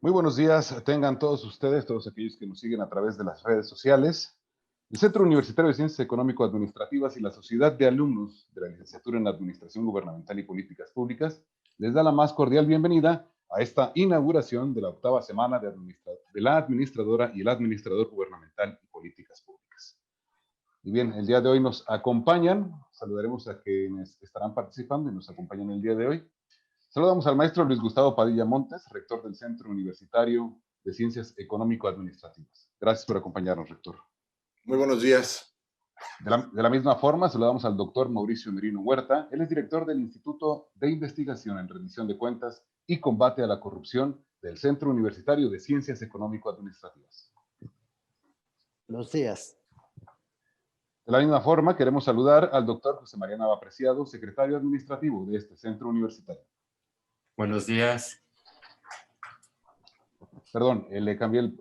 Muy buenos días, tengan todos ustedes, todos aquellos que nos siguen a través de las redes sociales. El Centro Universitario de Ciencias Económico-Administrativas y la Sociedad de Alumnos de la Licenciatura en Administración Gubernamental y Políticas Públicas les da la más cordial bienvenida a esta inauguración de la octava semana de la administradora y el administrador gubernamental y políticas públicas. Y bien, el día de hoy nos acompañan, saludaremos a quienes estarán participando y nos acompañan el día de hoy. Saludamos al maestro Luis Gustavo Padilla Montes, rector del Centro Universitario de Ciencias Económico-Administrativas. Gracias por acompañarnos, rector. Muy buenos días. De la misma forma, saludamos al doctor Mauricio Merino Huerta. Él es director del Instituto de Investigación en Rendición de Cuentas y Combate a la Corrupción del Centro Universitario de Ciencias Económico-Administrativas. Buenos días. De la misma forma, queremos saludar al doctor José María Nava Preciado, secretario administrativo de este centro universitario. Buenos días. Perdón, le cambié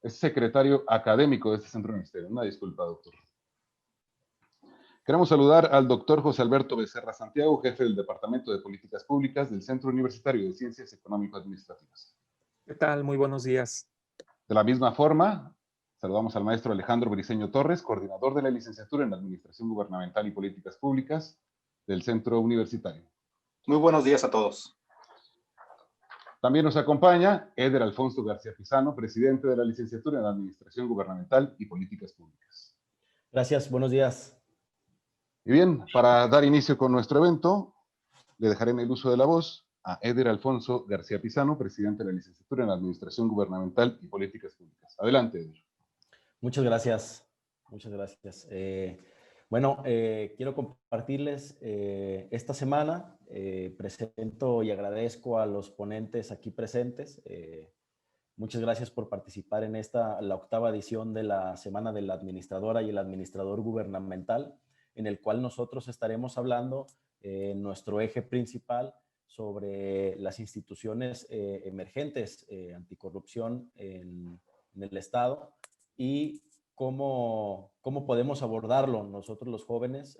es secretario académico de este centro universitario. Una disculpa, doctor. Queremos saludar al doctor José Alberto Becerra Santiago, jefe del Departamento de Políticas Públicas del Centro Universitario de Ciencias Económico-Administrativas. ¿Qué tal? Muy buenos días. De la misma forma, saludamos al maestro Alejandro Briceño Torres, coordinador de la licenciatura en Administración Gubernamental y Políticas Públicas del Centro Universitario. Muy buenos días a todos. También nos acompaña Eder Alfonso García Pizano, presidente de la licenciatura en Administración Gubernamental y Políticas Públicas. Gracias, buenos días. Y bien, para dar inicio con nuestro evento, le dejaré en el uso de la voz a Eder Alfonso García Pizano, presidente de la licenciatura en Administración Gubernamental y Políticas Públicas. Adelante, Eder. Muchas gracias. Muchas gracias. Quiero compartirles esta semana. Presento y agradezco a los ponentes aquí presentes. Muchas gracias por participar en la octava edición de la Semana de la Administradora y el Administrador Gubernamental, en el cual nosotros estaremos hablando nuestro eje principal sobre las instituciones emergentes anticorrupción en el Estado y cómo podemos abordarlo nosotros los jóvenes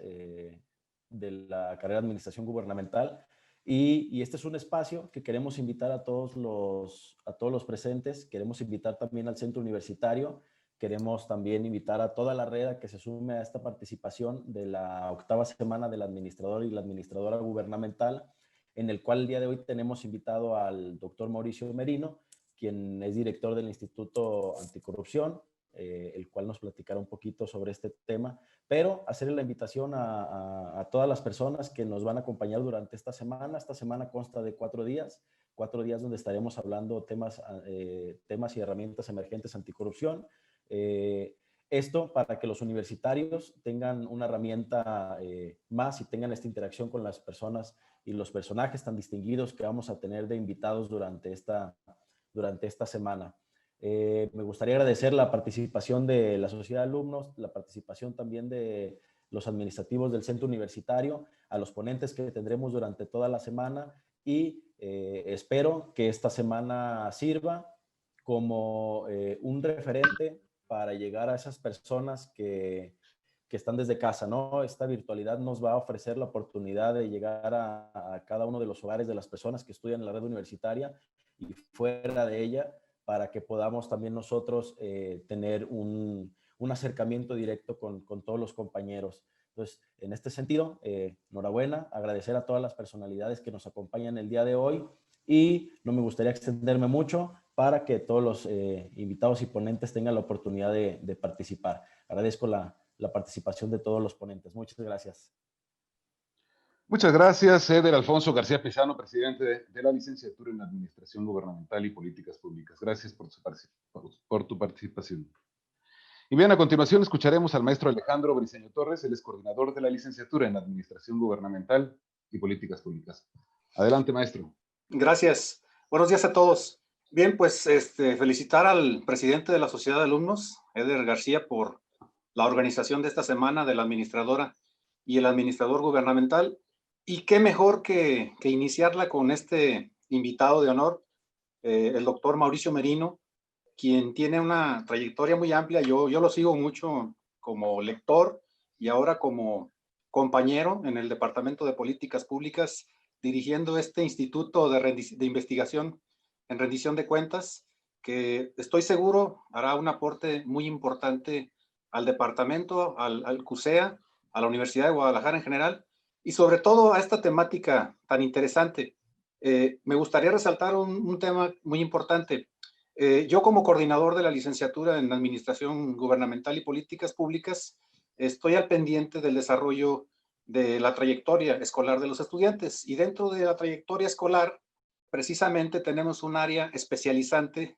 de la carrera de Administración Gubernamental. Y este es un espacio que queremos invitar a todos los presentes, queremos invitar también al centro universitario, queremos también invitar a toda la red a que se sume a esta participación de la octava semana del administrador y la administradora gubernamental, en el cual el día de hoy tenemos invitado al doctor Mauricio Merino, quien es director del Instituto Anticorrupción, el cual nos platicará un poquito sobre este tema, pero hacerle la invitación a todas las personas que nos van a acompañar durante esta semana. Esta semana consta de 4 días donde estaremos hablando temas y herramientas emergentes anticorrupción. Esto para que los universitarios tengan una herramienta más y tengan esta interacción con las personas y los personajes tan distinguidos que vamos a tener de invitados durante esta semana. Me gustaría agradecer la participación de la sociedad de alumnos, la participación también de los administrativos del centro universitario, a los ponentes que tendremos durante toda la semana y espero que esta semana sirva como un referente para llegar a esas personas que están desde casa, ¿no? Esta virtualidad nos va a ofrecer la oportunidad de llegar a cada uno de los hogares de las personas que estudian en la red universitaria y fuera de ella, para que podamos también nosotros tener un acercamiento directo con todos los compañeros. Entonces, en este sentido, enhorabuena, agradecer a todas las personalidades que nos acompañan el día de hoy y no me gustaría extenderme mucho para que todos los invitados y ponentes tengan la oportunidad de participar. Agradezco la participación de todos los ponentes. Muchas gracias. Muchas gracias, Eder Alfonso García Pizano, presidente de la licenciatura en Administración Gubernamental y Políticas Públicas. Gracias por tu participación. Y bien, a continuación escucharemos al maestro Alejandro Briceño Torres, él es coordinador de la licenciatura en Administración Gubernamental y Políticas Públicas. Adelante, maestro. Gracias. Buenos días a todos. Bien, pues felicitar al presidente de la Sociedad de Alumnos, Eder García, por la organización de esta semana de la administradora y el administrador gubernamental. Y qué mejor que iniciarla con este invitado de honor, el doctor Mauricio Merino, quien tiene una trayectoria muy amplia. Yo lo sigo mucho como lector y ahora como compañero en el Departamento de Políticas Públicas, dirigiendo este instituto de investigación en rendición de cuentas, que estoy seguro hará un aporte muy importante al departamento, al CUSEA, a la Universidad de Guadalajara en general, y sobre todo a esta temática tan interesante. Me gustaría resaltar un tema muy importante. Yo como coordinador de la licenciatura en Administración Gubernamental y Políticas Públicas, estoy al pendiente del desarrollo de la trayectoria escolar de los estudiantes, y dentro de la trayectoria escolar precisamente tenemos un área especializante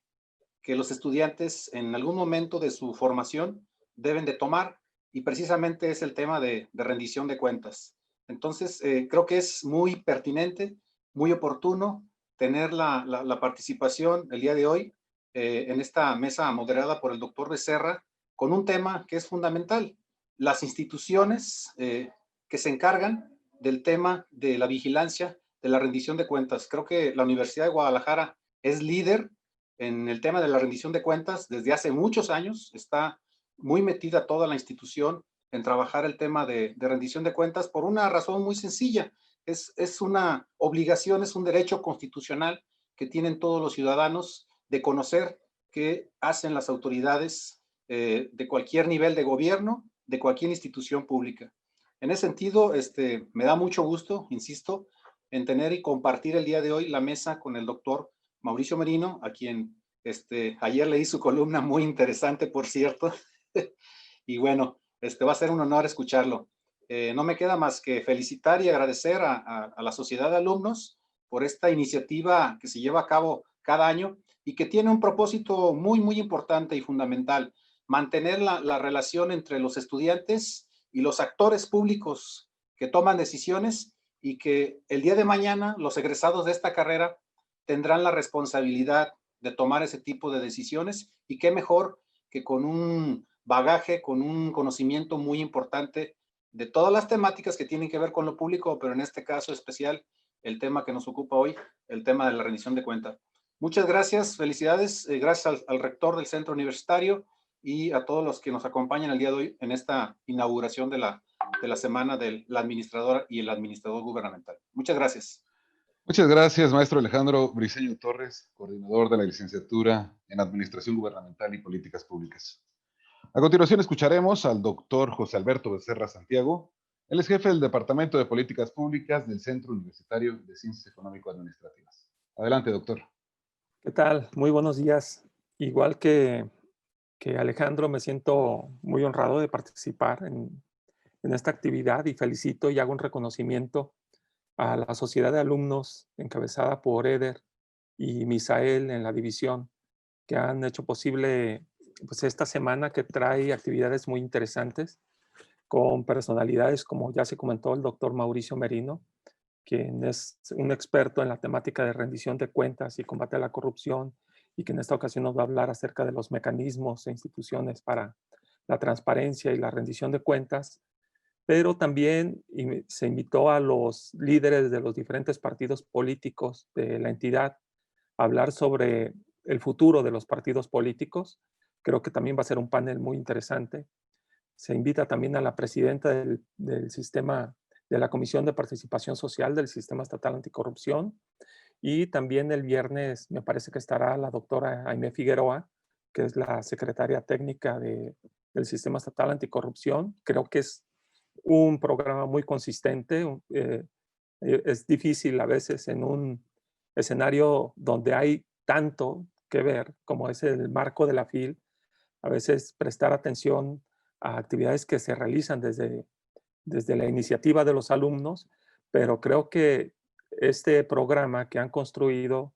que los estudiantes en algún momento de su formación deben de tomar, y precisamente es el tema de rendición de cuentas. Entonces, creo que es muy pertinente, muy oportuno tener la participación el día de hoy en esta mesa moderada por el doctor Becerra con un tema que es fundamental. Las instituciones que se encargan del tema de la vigilancia, de la rendición de cuentas. Creo que la Universidad de Guadalajara es líder en el tema de la rendición de cuentas desde hace muchos años. Está muy metida toda la institución en trabajar el tema de rendición de cuentas por una razón muy sencilla. Es una obligación, es un derecho constitucional que tienen todos los ciudadanos de conocer qué hacen las autoridades de cualquier nivel de gobierno, de cualquier institución pública. En ese sentido, me da mucho gusto, insisto, en tener y compartir el día de hoy la mesa con el doctor Mauricio Merino, a quien ayer leí su columna muy interesante, por cierto, y bueno, va a ser un honor escucharlo. No me queda más que felicitar y agradecer a la Sociedad de Alumnos por esta iniciativa que se lleva a cabo cada año y que tiene un propósito muy, muy importante y fundamental: mantener la relación entre los estudiantes y los actores públicos que toman decisiones, y que el día de mañana los egresados de esta carrera tendrán la responsabilidad de tomar ese tipo de decisiones, y qué mejor que con un bagaje, con un conocimiento muy importante de todas las temáticas que tienen que ver con lo público, pero en este caso especial, el tema que nos ocupa hoy, el tema de la rendición de cuentas. Muchas gracias, felicidades, gracias al rector del centro universitario y a todos los que nos acompañan el día de hoy en esta inauguración de la semana de la administradora y el administrador gubernamental. Muchas gracias. Muchas gracias, maestro Alejandro Briceño Torres, coordinador de la licenciatura en Administración Gubernamental y Políticas Públicas. A continuación escucharemos al doctor José Alberto Becerra Santiago. Él es jefe del Departamento de Políticas Públicas del Centro Universitario de Ciencias Económico-Administrativas. Adelante, doctor. ¿Qué tal? Muy buenos días. Igual que Alejandro, me siento muy honrado de participar en esta actividad, y felicito y hago un reconocimiento a la sociedad de alumnos encabezada por Eder y Misael en la división, que han hecho posible pues, esta semana, que trae actividades muy interesantes con personalidades, como ya se comentó, el doctor Mauricio Merino, quien es un experto en la temática de rendición de cuentas y combate a la corrupción, y que en esta ocasión nos va a hablar acerca de los mecanismos e instituciones para la transparencia y la rendición de cuentas. Pero también se invitó a los líderes de los diferentes partidos políticos de la entidad a hablar sobre el futuro de los partidos políticos. Creo que también va a ser un panel muy interesante. Se invita también a la presidenta del sistema, de la Comisión de Participación Social del Sistema Estatal Anticorrupción, y también el viernes me parece que estará la doctora Aimé Figueroa, que es la secretaria técnica del Sistema Estatal Anticorrupción. Creo que es un programa muy consistente. Es difícil a veces en un escenario donde hay tanto que ver, como es el marco de la FIL, a veces prestar atención a actividades que se realizan desde la iniciativa de los alumnos, pero creo que este programa que han construido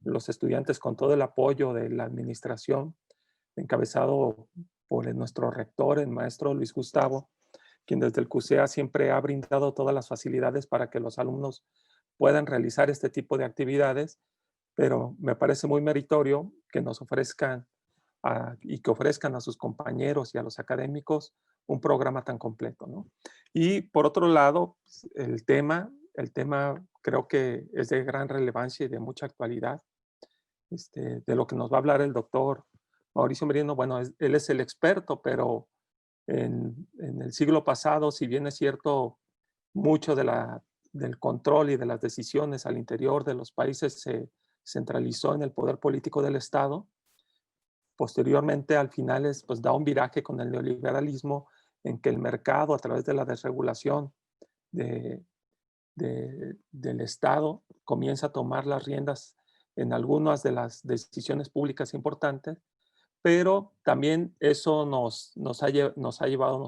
los estudiantes con todo el apoyo de la administración, encabezado por nuestro rector, el maestro Luis Gustavo, quien desde el CUSEA siempre ha brindado todas las facilidades para que los alumnos puedan realizar este tipo de actividades, pero me parece muy meritorio que nos ofrezcan y que ofrezcan a sus compañeros y a los académicos un programa tan completo, ¿no? Y por otro lado, pues, el tema creo que es de gran relevancia y de mucha actualidad, de lo que nos va a hablar el doctor Mauricio Merino. Bueno, él es el experto, pero en el siglo pasado, si bien es cierto, mucho del control y de las decisiones al interior de los países se centralizó en el poder político del Estado. Posteriormente, al final, pues, da un viraje con el neoliberalismo en que el mercado, a través de la desregulación del Estado, comienza a tomar las riendas en algunas de las decisiones públicas importantes, pero también eso nos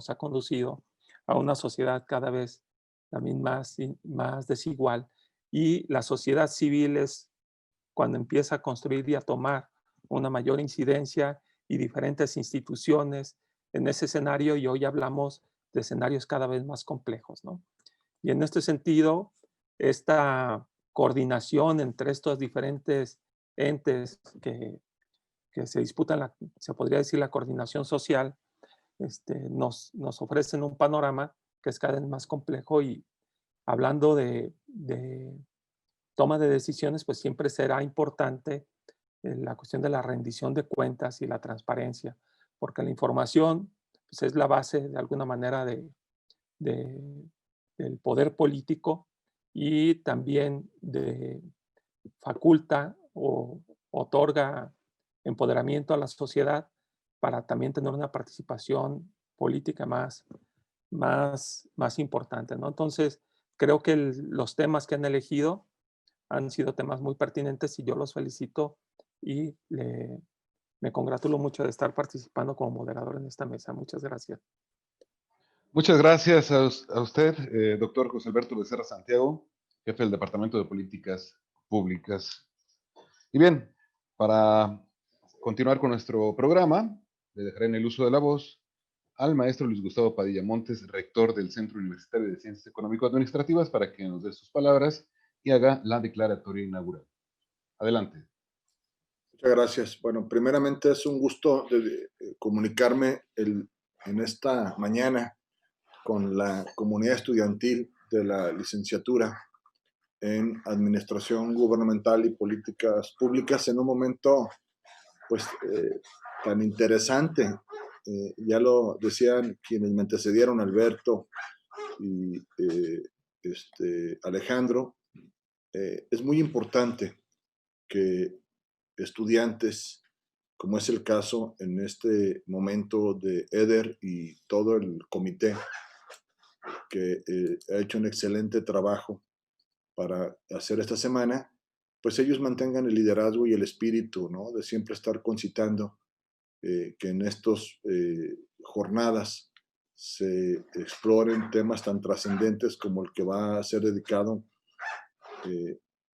ha conducido a una sociedad cada vez también más desigual. Y la sociedad civil es cuando empieza a construir y a tomar una mayor incidencia y diferentes instituciones en ese escenario, y hoy hablamos de escenarios cada vez más complejos, ¿no? Y en este sentido, esta coordinación entre estos diferentes entes que se disputan, se podría decir la coordinación social, nos ofrecen un panorama que es cada vez más complejo, y hablando de toma de decisiones, pues siempre será importante la cuestión de la rendición de cuentas y la transparencia, porque la información, pues, es la base de alguna manera de- del poder político, y también faculta o otorga empoderamiento a la sociedad para también tener una participación política más importante, ¿no? Entonces, creo que los temas que han elegido han sido temas muy pertinentes, y yo los felicito, y me congratulo mucho de estar participando como moderador en esta mesa. Muchas gracias. Muchas gracias a usted, doctor José Alberto Becerra Santiago, jefe del Departamento de Políticas Públicas. Y bien, para continuar con nuestro programa, le dejaré en el uso de la voz al maestro Luis Gustavo Padilla Montes, rector del Centro Universitario de Ciencias Económico-Administrativas, para que nos dé sus palabras y haga la declaratoria inaugural. Adelante. Muchas gracias. Bueno, primeramente es un gusto comunicarme en esta mañana con la comunidad estudiantil de la licenciatura en Administración Gubernamental y Políticas Públicas en un momento pues tan interesante. Ya lo decían quienes me antecedieron, Alberto y Alejandro. Es muy importante que estudiantes, como es el caso en este momento de Eder y todo el comité, que ha hecho un excelente trabajo para hacer esta semana, pues ellos mantengan el liderazgo y el espíritu, ¿no? De siempre estar concitando que en estas jornadas se exploren temas tan trascendentes como el que va a ser dedicado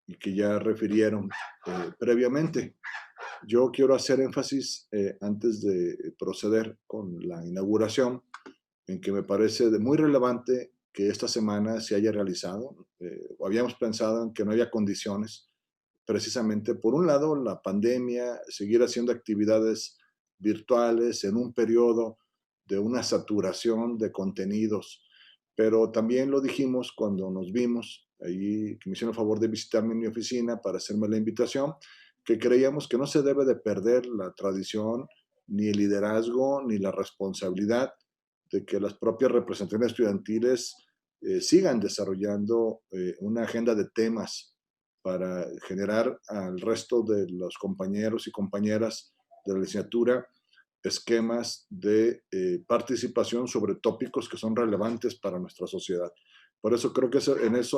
y que ya refirieron previamente. Yo quiero hacer énfasis antes de proceder con la inauguración en que me parece de muy relevante que esta semana se haya realizado. Habíamos pensado en que no había condiciones, precisamente por un lado la pandemia, seguir haciendo actividades virtuales en un periodo de una saturación de contenidos, pero también lo dijimos cuando nos vimos, ahí que me hicieron el favor de visitarme en mi oficina para hacerme la invitación, que creíamos que no se debe de perder la tradición, ni el liderazgo, ni la responsabilidad de que las propias representaciones estudiantiles sigan desarrollando una agenda de temas para generar al resto de los compañeros y compañeras de la licenciatura esquemas de participación sobre tópicos que son relevantes para nuestra sociedad. Por eso creo que esa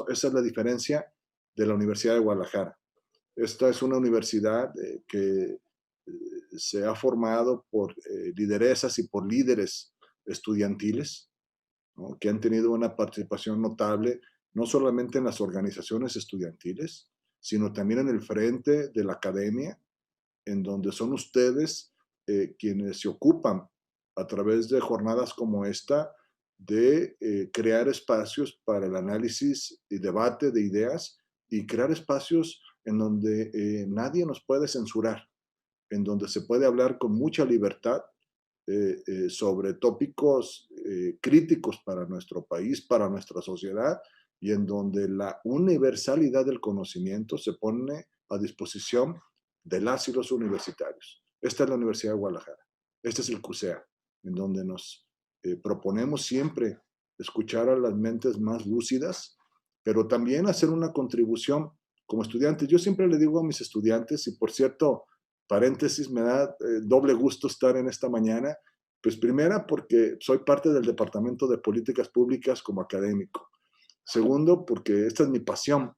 es la diferencia de la Universidad de Guadalajara. Esta es una universidad que se ha formado por lideresas y por líderes estudiantiles, ¿no? Que han tenido una participación notable, no solamente en las organizaciones estudiantiles, sino también en el frente de la academia, en donde son ustedes quienes se ocupan a través de jornadas como esta de crear espacios para el análisis y debate de ideas y crear espacios en donde nadie nos puede censurar, en donde se puede hablar con mucha libertad sobre tópicos críticos para nuestro país, para nuestra sociedad, y en donde la universalidad del conocimiento se pone a disposición de las y los universitarios. Esta es la Universidad de Guadalajara, este es el CUSEA, en donde nos proponemos siempre escuchar a las mentes más lúcidas, pero también hacer una contribución como estudiantes. Yo siempre le digo a mis estudiantes, y por cierto, paréntesis, me da doble gusto estar en esta mañana, pues primera porque soy parte del Departamento de Políticas Públicas como académico. Segundo, porque esta es mi pasión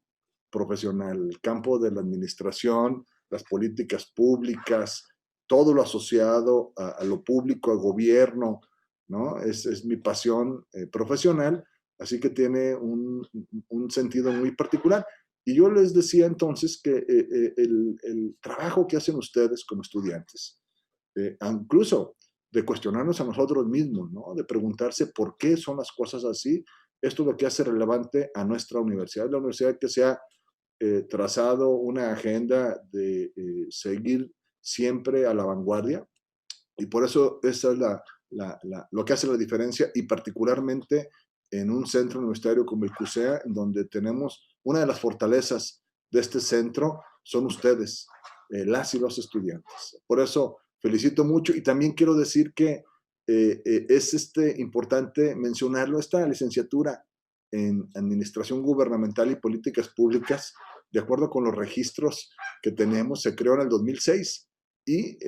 profesional, el campo de la administración, las políticas públicas, todo lo asociado a lo público, a gobierno, ¿no? Es mi pasión profesional, así que tiene un sentido muy particular. Y yo les decía entonces que el trabajo que hacen ustedes como estudiantes, incluso de cuestionarnos a nosotros mismos, ¿no? De preguntarse por qué son las cosas así, esto es lo que hace relevante a nuestra universidad. La universidad que se ha trazado una agenda de seguir siempre a la vanguardia, y por eso esa es lo que hace la diferencia, y particularmente en un centro universitario como el CUSEA, en donde tenemos una de las fortalezas de este centro, son ustedes, las y los estudiantes. Por eso felicito mucho, y también quiero decir que es importante mencionarlo, esta licenciatura en Administración Gubernamental y Políticas Públicas, de acuerdo con los registros que tenemos, se creó en el 2006 y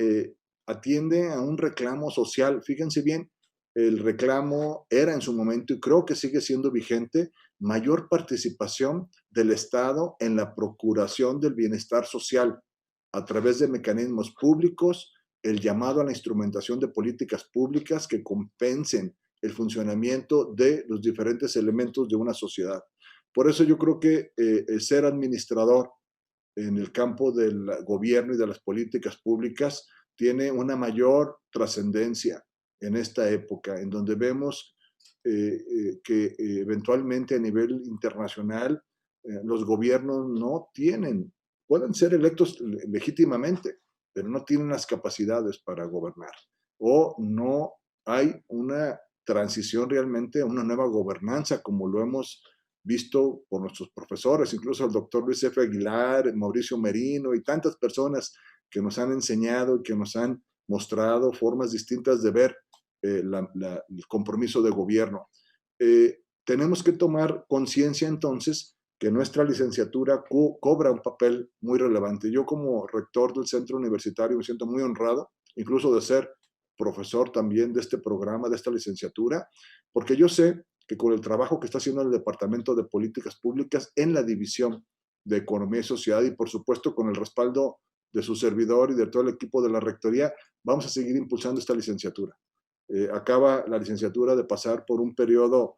atiende a un reclamo social. Fíjense bien, el reclamo era en su momento, y creo que sigue siendo vigente, mayor participación del Estado en la procuración del bienestar social a través de mecanismos públicos, el llamado a la instrumentación de políticas públicas que compensen el funcionamiento de los diferentes elementos de una sociedad. Por eso yo creo que ser administrador en el campo del gobierno y de las políticas públicas tiene una mayor trascendencia en esta época, en donde vemos que eventualmente a nivel internacional los gobiernos no tienen, pueden ser electos legítimamente, pero no tienen las capacidades para gobernar, o no hay una transición realmente a una nueva gobernanza, como lo hemos visto por nuestros profesores, incluso el doctor Luis F. Aguilar, Mauricio Merino y tantas personas que nos han enseñado y que nos han mostrado formas distintas de ver el compromiso de gobierno. Tenemos que tomar conciencia entonces que nuestra licenciatura cobra un papel muy relevante. Yo como rector del centro universitario me siento muy honrado, incluso de ser profesor también de este programa, de esta licenciatura, porque yo sé que con el trabajo que está haciendo el Departamento de Políticas Públicas en la División de Economía y Sociedad, y por supuesto con el respaldo de su servidor y de todo el equipo de la Rectoría, vamos a seguir impulsando esta licenciatura. Acaba la licenciatura de pasar por un periodo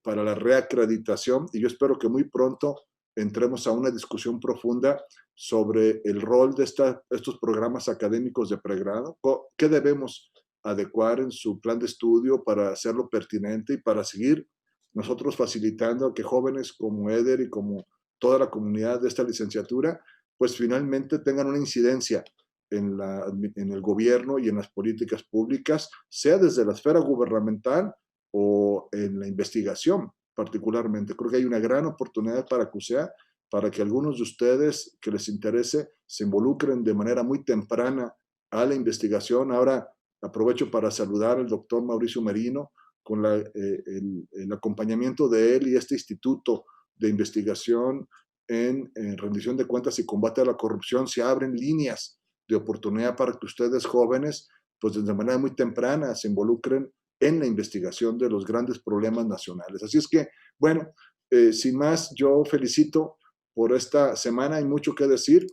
para la reacreditación, y yo espero que muy pronto entremos a una discusión profunda sobre el rol de estos programas académicos de pregrado, qué debemos adecuar en su plan de estudio para hacerlo pertinente y para seguir nosotros facilitando que jóvenes como Eder y como toda la comunidad de esta licenciatura, pues finalmente tengan una incidencia en el gobierno y en las políticas públicas, sea desde la esfera gubernamental o en la investigación particularmente. Creo que hay una gran oportunidad para CUSEA, para que algunos de ustedes que les interese se involucren de manera muy temprana a la investigación. Ahora aprovecho para saludar al doctor Mauricio Merino con el acompañamiento de él y este instituto de investigación en rendición de cuentas y combate a la corrupción. Se abren líneas de oportunidad para que ustedes jóvenes, pues de manera muy temprana, se involucren en la investigación de los grandes problemas nacionales. Así es que, bueno, sin más, yo felicito por esta semana. Hay mucho que decir,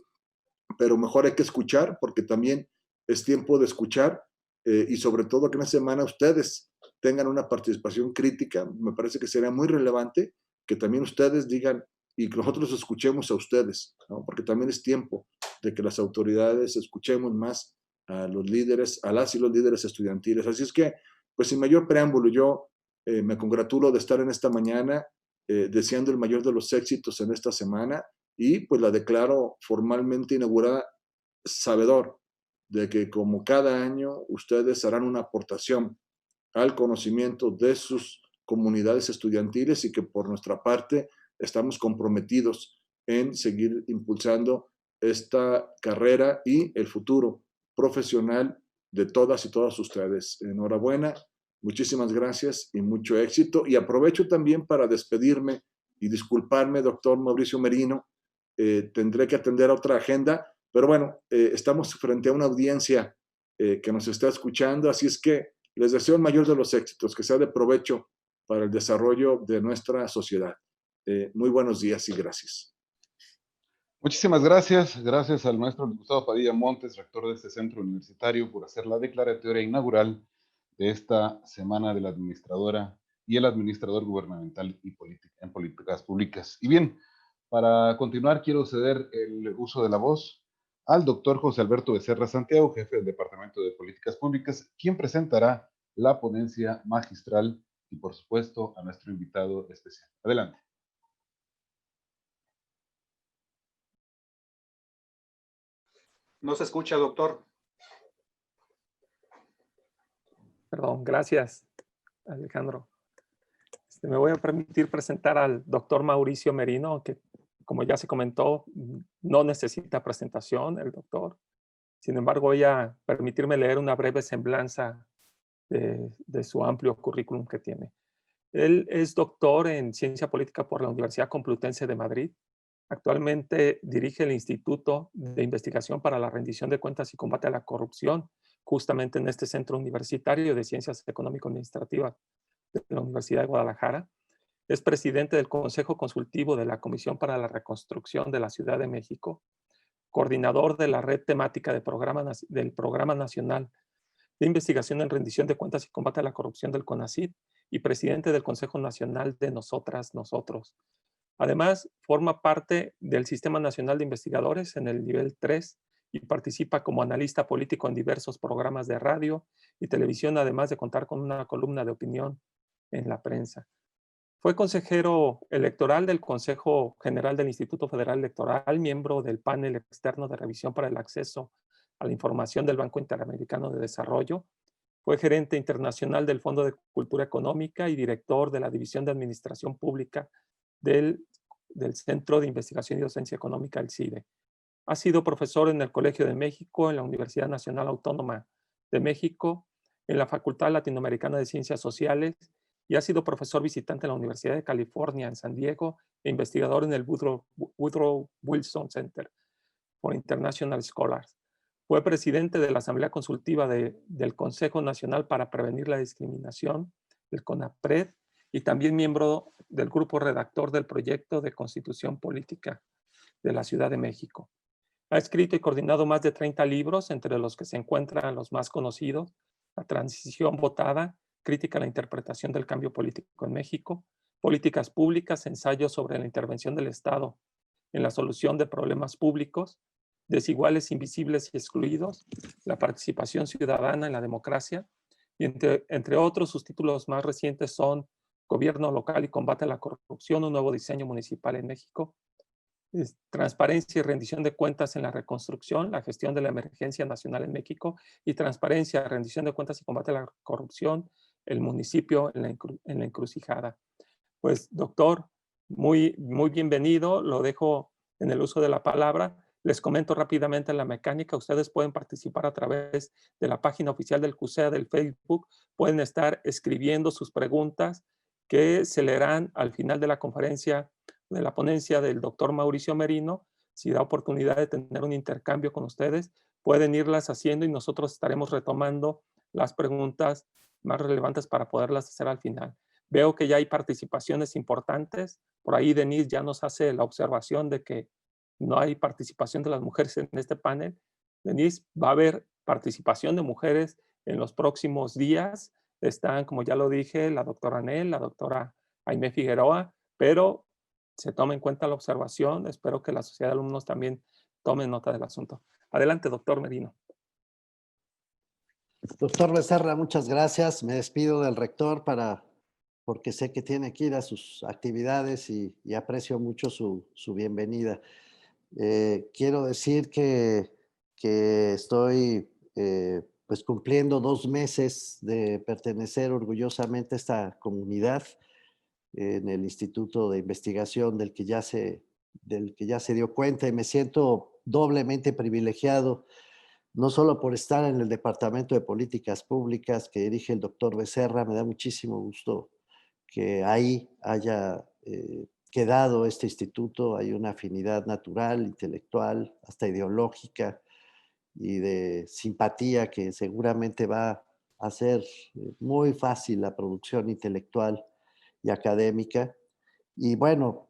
pero mejor hay que escuchar, porque también es tiempo de escuchar, y sobre todo que en la semana ustedes tengan una participación crítica. Me parece que sería muy relevante que también ustedes digan y que nosotros escuchemos a ustedes, ¿no? Porque también es tiempo de que las autoridades escuchemos más a los líderes, a las y los líderes estudiantiles. Así es que, pues sin mayor preámbulo, yo me congratulo de estar en esta mañana, deseando el mayor de los éxitos en esta semana, y pues la declaro formalmente inaugurada, sabedor de que como cada año ustedes harán una aportación al conocimiento de sus comunidades estudiantiles, y que por nuestra parte estamos comprometidos en seguir impulsando esta carrera y el futuro profesional de todas y todos ustedes. Enhorabuena, muchísimas gracias y mucho éxito. Y aprovecho también para despedirme y disculparme, doctor Mauricio Merino, tendré que atender a otra agenda, pero bueno, estamos frente a una audiencia que nos está escuchando, así es que les deseo el mayor de los éxitos, que sea de provecho para el desarrollo de nuestra sociedad. Muy buenos días y gracias. Muchísimas gracias. Gracias al maestro Gustavo Padilla Montes, rector de este centro universitario, por hacer la declaratoria inaugural de esta Semana de la Administradora y el Administrador Gubernamental y en Políticas Públicas. Y bien, para continuar, quiero ceder el uso de la voz al doctor José Alberto Becerra Santiago, jefe del Departamento de Políticas Públicas, quien presentará la ponencia magistral y, por supuesto, a nuestro invitado especial. Adelante. No se escucha, doctor. Perdón, gracias, Alejandro. Me voy a permitir presentar al doctor Mauricio Merino, que como ya se comentó, no necesita presentación el doctor. Sin embargo, voy a permitirme leer una breve semblanza de su amplio currículum que tiene. Él es doctor en Ciencia Política por la Universidad Complutense de Madrid. Actualmente dirige el Instituto de Investigación para la Rendición de Cuentas y Combate a la Corrupción, justamente en este Centro Universitario de Ciencias Económico-Administrativas de la Universidad de Guadalajara. Es presidente del Consejo Consultivo de la Comisión para la Reconstrucción de la Ciudad de México, coordinador de la red temática del Programa Nacional de Investigación en Rendición de Cuentas y Combate a la Corrupción del CONACYT y presidente del Consejo Nacional de Nosotras, Nosotros. Además, forma parte del Sistema Nacional de Investigadores en el nivel 3 y participa como analista político en diversos programas de radio y televisión, además de contar con una columna de opinión en la prensa. Fue consejero electoral del Consejo General del Instituto Federal Electoral, miembro del panel externo de revisión para el acceso a la información del Banco Interamericano de Desarrollo. Fue gerente internacional del Fondo de Cultura Económica y director de la División de Administración Pública del Centro de Investigación y Docencia Económica, el CIDE. Ha sido profesor en el Colegio de México, en la Universidad Nacional Autónoma de México, en la Facultad Latinoamericana de Ciencias Sociales y ha sido profesor visitante en la Universidad de California en San Diego e investigador en el Woodrow Wilson Center for International Scholars. Fue presidente de la Asamblea Consultiva del Consejo Nacional para Prevenir la Discriminación, el CONAPRED, y también miembro del grupo redactor del proyecto de Constitución Política de la Ciudad de México. Ha escrito y coordinado más de 30 libros, entre los que se encuentran los más conocidos: La Transición Votada, Crítica a la Interpretación del Cambio Político en México, Políticas Públicas, Ensayos sobre la Intervención del Estado en la Solución de Problemas Públicos, Desiguales, Invisibles y Excluidos, La Participación Ciudadana en la Democracia, y entre otros, sus títulos más recientes son Gobierno Local y Combate a la Corrupción, un nuevo diseño municipal en México, Transparencia y rendición de cuentas en la reconstrucción, la gestión de la emergencia nacional en México, y Transparencia, rendición de cuentas y combate a la corrupción, el municipio en la encrucijada. Pues, doctor, muy bienvenido, lo dejo en el uso de la palabra. Les comento rápidamente la mecánica. Ustedes pueden participar a través de la página oficial del CUSEA del Facebook, pueden estar escribiendo sus preguntas que se leerán al final de la conferencia de la ponencia del doctor Mauricio Merino. Si da oportunidad de tener un intercambio con ustedes, pueden irlas haciendo y nosotros estaremos retomando las preguntas más relevantes para poderlas hacer al final. Veo que ya hay participaciones importantes. Por ahí Denise ya nos hace la observación de que no hay participación de las mujeres en este panel. Denise, va a haber participación de mujeres en los próximos días. Están, como ya lo dije, la doctora Nel, la doctora Aimé Figueroa, pero se toma en cuenta la observación. Espero que la sociedad de alumnos también tome nota del asunto. Adelante, doctor Merino. Doctor Becerra, muchas gracias. Me despido del rector porque sé que tiene que ir a sus actividades y aprecio mucho su bienvenida. Quiero decir que estoy pues cumpliendo 2 meses de pertenecer orgullosamente a esta comunidad en el Instituto de Investigación del que ya se dio cuenta, y me siento doblemente privilegiado, no solo por estar en el Departamento de Políticas Públicas que dirige el doctor Becerra. Me da muchísimo gusto que ahí haya que dado este instituto hay una afinidad natural, intelectual, hasta ideológica y de simpatía que seguramente va a hacer muy fácil la producción intelectual y académica. Y bueno,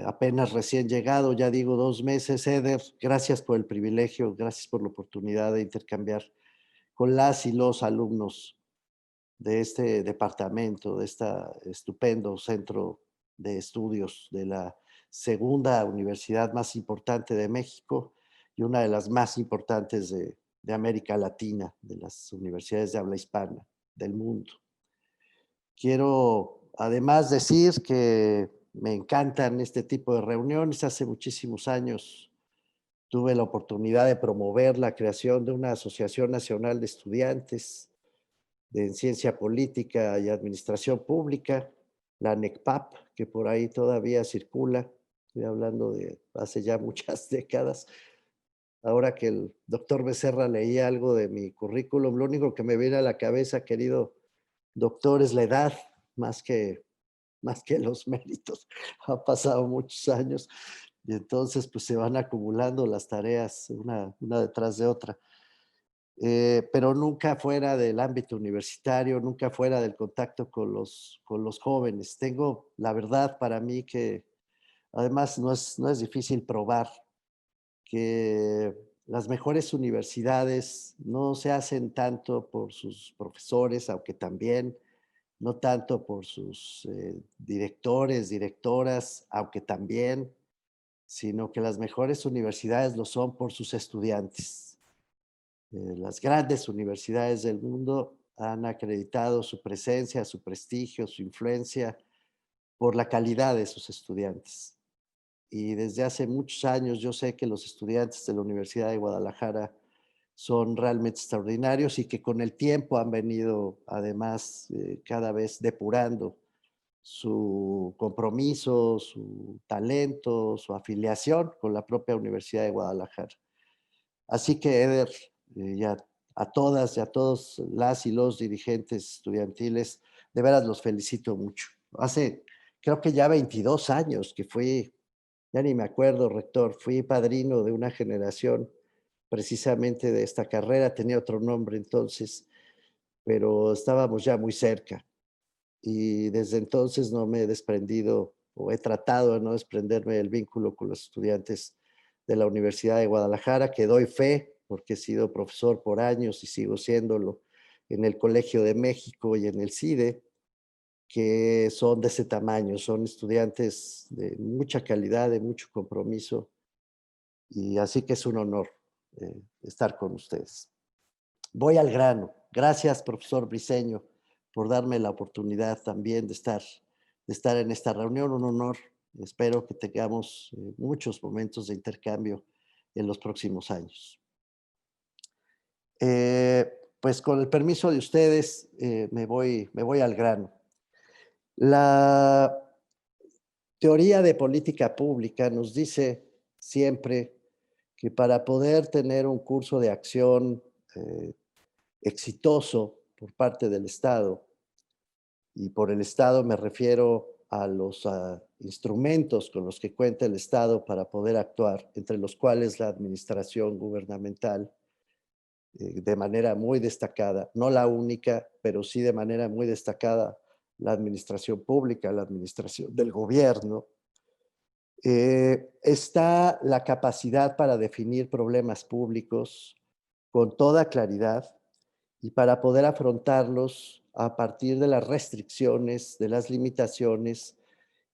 apenas recién llegado, ya digo 2 meses, Eder, gracias por el privilegio, gracias por la oportunidad de intercambiar con las y los alumnos de este departamento, de este estupendo centro de estudios de la segunda universidad más importante de México y una de las más importantes de América Latina, de las universidades de habla hispana del mundo. Quiero además decir que me encantan este tipo de reuniones. Hace muchísimos años tuve la oportunidad de promover la creación de una Asociación Nacional de Estudiantes en Ciencia Política y Administración Pública, la NECPAP, que por ahí todavía circula. Estoy hablando de hace ya muchas décadas. Ahora que el doctor Becerra leía algo de mi currículum, lo único que me viene a la cabeza, querido doctor, es la edad, más que los méritos. Han pasado muchos años y entonces pues se van acumulando las tareas una detrás de otra. Pero nunca fuera del ámbito universitario, nunca fuera del contacto con los jóvenes. Tengo la verdad para mí que además no es difícil probar que las mejores universidades no se hacen tanto por sus profesores, aunque también, no tanto por sus directores, directoras, aunque también, sino que las mejores universidades lo son por sus estudiantes. Las grandes universidades del mundo han acreditado su presencia, su prestigio, su influencia por la calidad de sus estudiantes. Y desde hace muchos años yo sé que los estudiantes de la Universidad de Guadalajara son realmente extraordinarios y que con el tiempo han venido además cada vez depurando su compromiso, su talento, su afiliación con la propia Universidad de Guadalajara. Así que, Eder, ya a todas y a todos las y los dirigentes estudiantiles, de veras los felicito mucho. Hace, creo que ya 22 años que fui, ya ni me acuerdo, rector, fui padrino de una generación precisamente de esta carrera, tenía otro nombre entonces, pero estábamos ya muy cerca. Y desde entonces no me he desprendido o he tratado de no desprenderme del vínculo con los estudiantes de la Universidad de Guadalajara, que doy fe porque he sido profesor por años y sigo siéndolo en el Colegio de México y en el CIDE, que son de ese tamaño, son estudiantes de mucha calidad, de mucho compromiso, y así que es un honor estar con ustedes. Voy al grano. Gracias, profesor Briceño, por darme la oportunidad también de estar en esta reunión. Un honor. Espero que tengamos muchos momentos de intercambio en los próximos años. Pues con el permiso de ustedes, me voy al grano. La teoría de política pública nos dice siempre que para poder tener un curso de acción exitoso por parte del Estado, y por el Estado me refiero a los instrumentos con los que cuenta el Estado para poder actuar, entre los cuales la administración gubernamental, de manera muy destacada, no la única, pero sí de manera muy destacada, la administración pública, la administración del gobierno, está la capacidad para definir problemas públicos con toda claridad y para poder afrontarlos a partir de las restricciones, de las limitaciones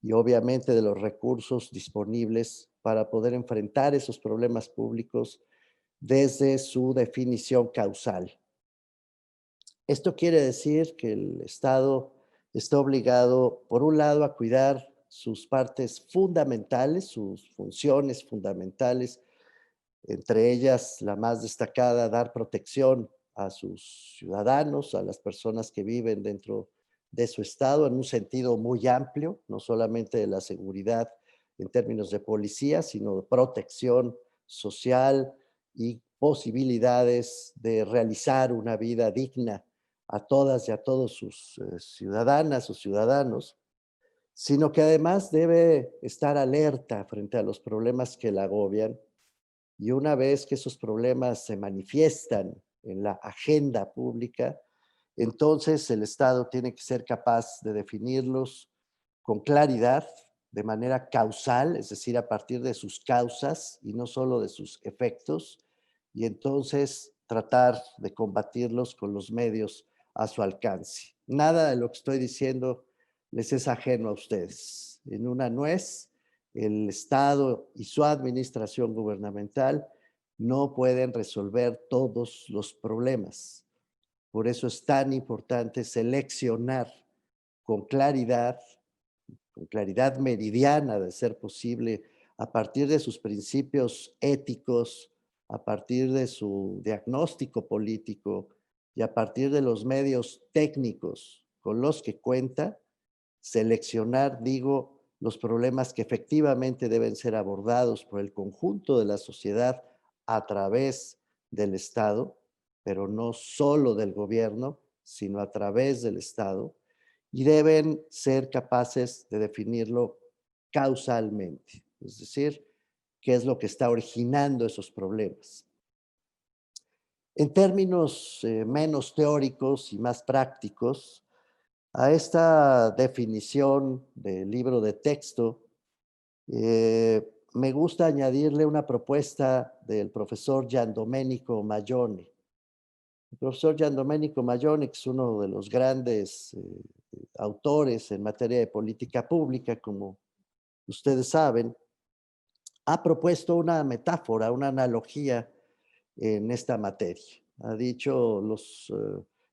y obviamente de los recursos disponibles para poder enfrentar esos problemas públicos desde su definición causal. Esto quiere decir que el Estado está obligado, por un lado, a cuidar sus partes fundamentales, sus funciones fundamentales, entre ellas la más destacada, dar protección a sus ciudadanos, a las personas que viven dentro de su estado en un sentido muy amplio, no solamente de la seguridad en términos de policía, sino de protección social y posibilidades de realizar una vida digna a todas y a todos sus ciudadanas o ciudadanos. sino que además debe estar alerta frente a los problemas que la agobian, y una vez que esos problemas se manifiestan en la agenda pública, entonces el Estado tiene que ser capaz de definirlos con claridad, de manera causal, es decir, a partir de sus causas y no solo de sus efectos, y entonces tratar de combatirlos con los medios a su alcance. Nada de lo que estoy diciendo les es ajeno a ustedes. En una nuez, el Estado y su administración gubernamental no pueden resolver todos los problemas. Por eso es tan importante seleccionar con claridad meridiana de ser posible, a partir de sus principios éticos, a partir de su diagnóstico político y a partir de los medios técnicos con los que cuenta, seleccionar, digo, los problemas que efectivamente deben ser abordados por el conjunto de la sociedad a través del Estado, pero no solo del gobierno, sino a través del Estado, y deben ser capaces de definirlo causalmente, es decir, qué es lo que está originando esos problemas. En términos menos teóricos y más prácticos, a esta definición del libro de texto, me gusta añadirle una propuesta del profesor Giandomenico Maglione. El profesor Giandomenico Maglione, que es uno de los grandes autores en materia de política pública, como ustedes saben, ha propuesto una metáfora, una analogía en esta materia. Ha dicho los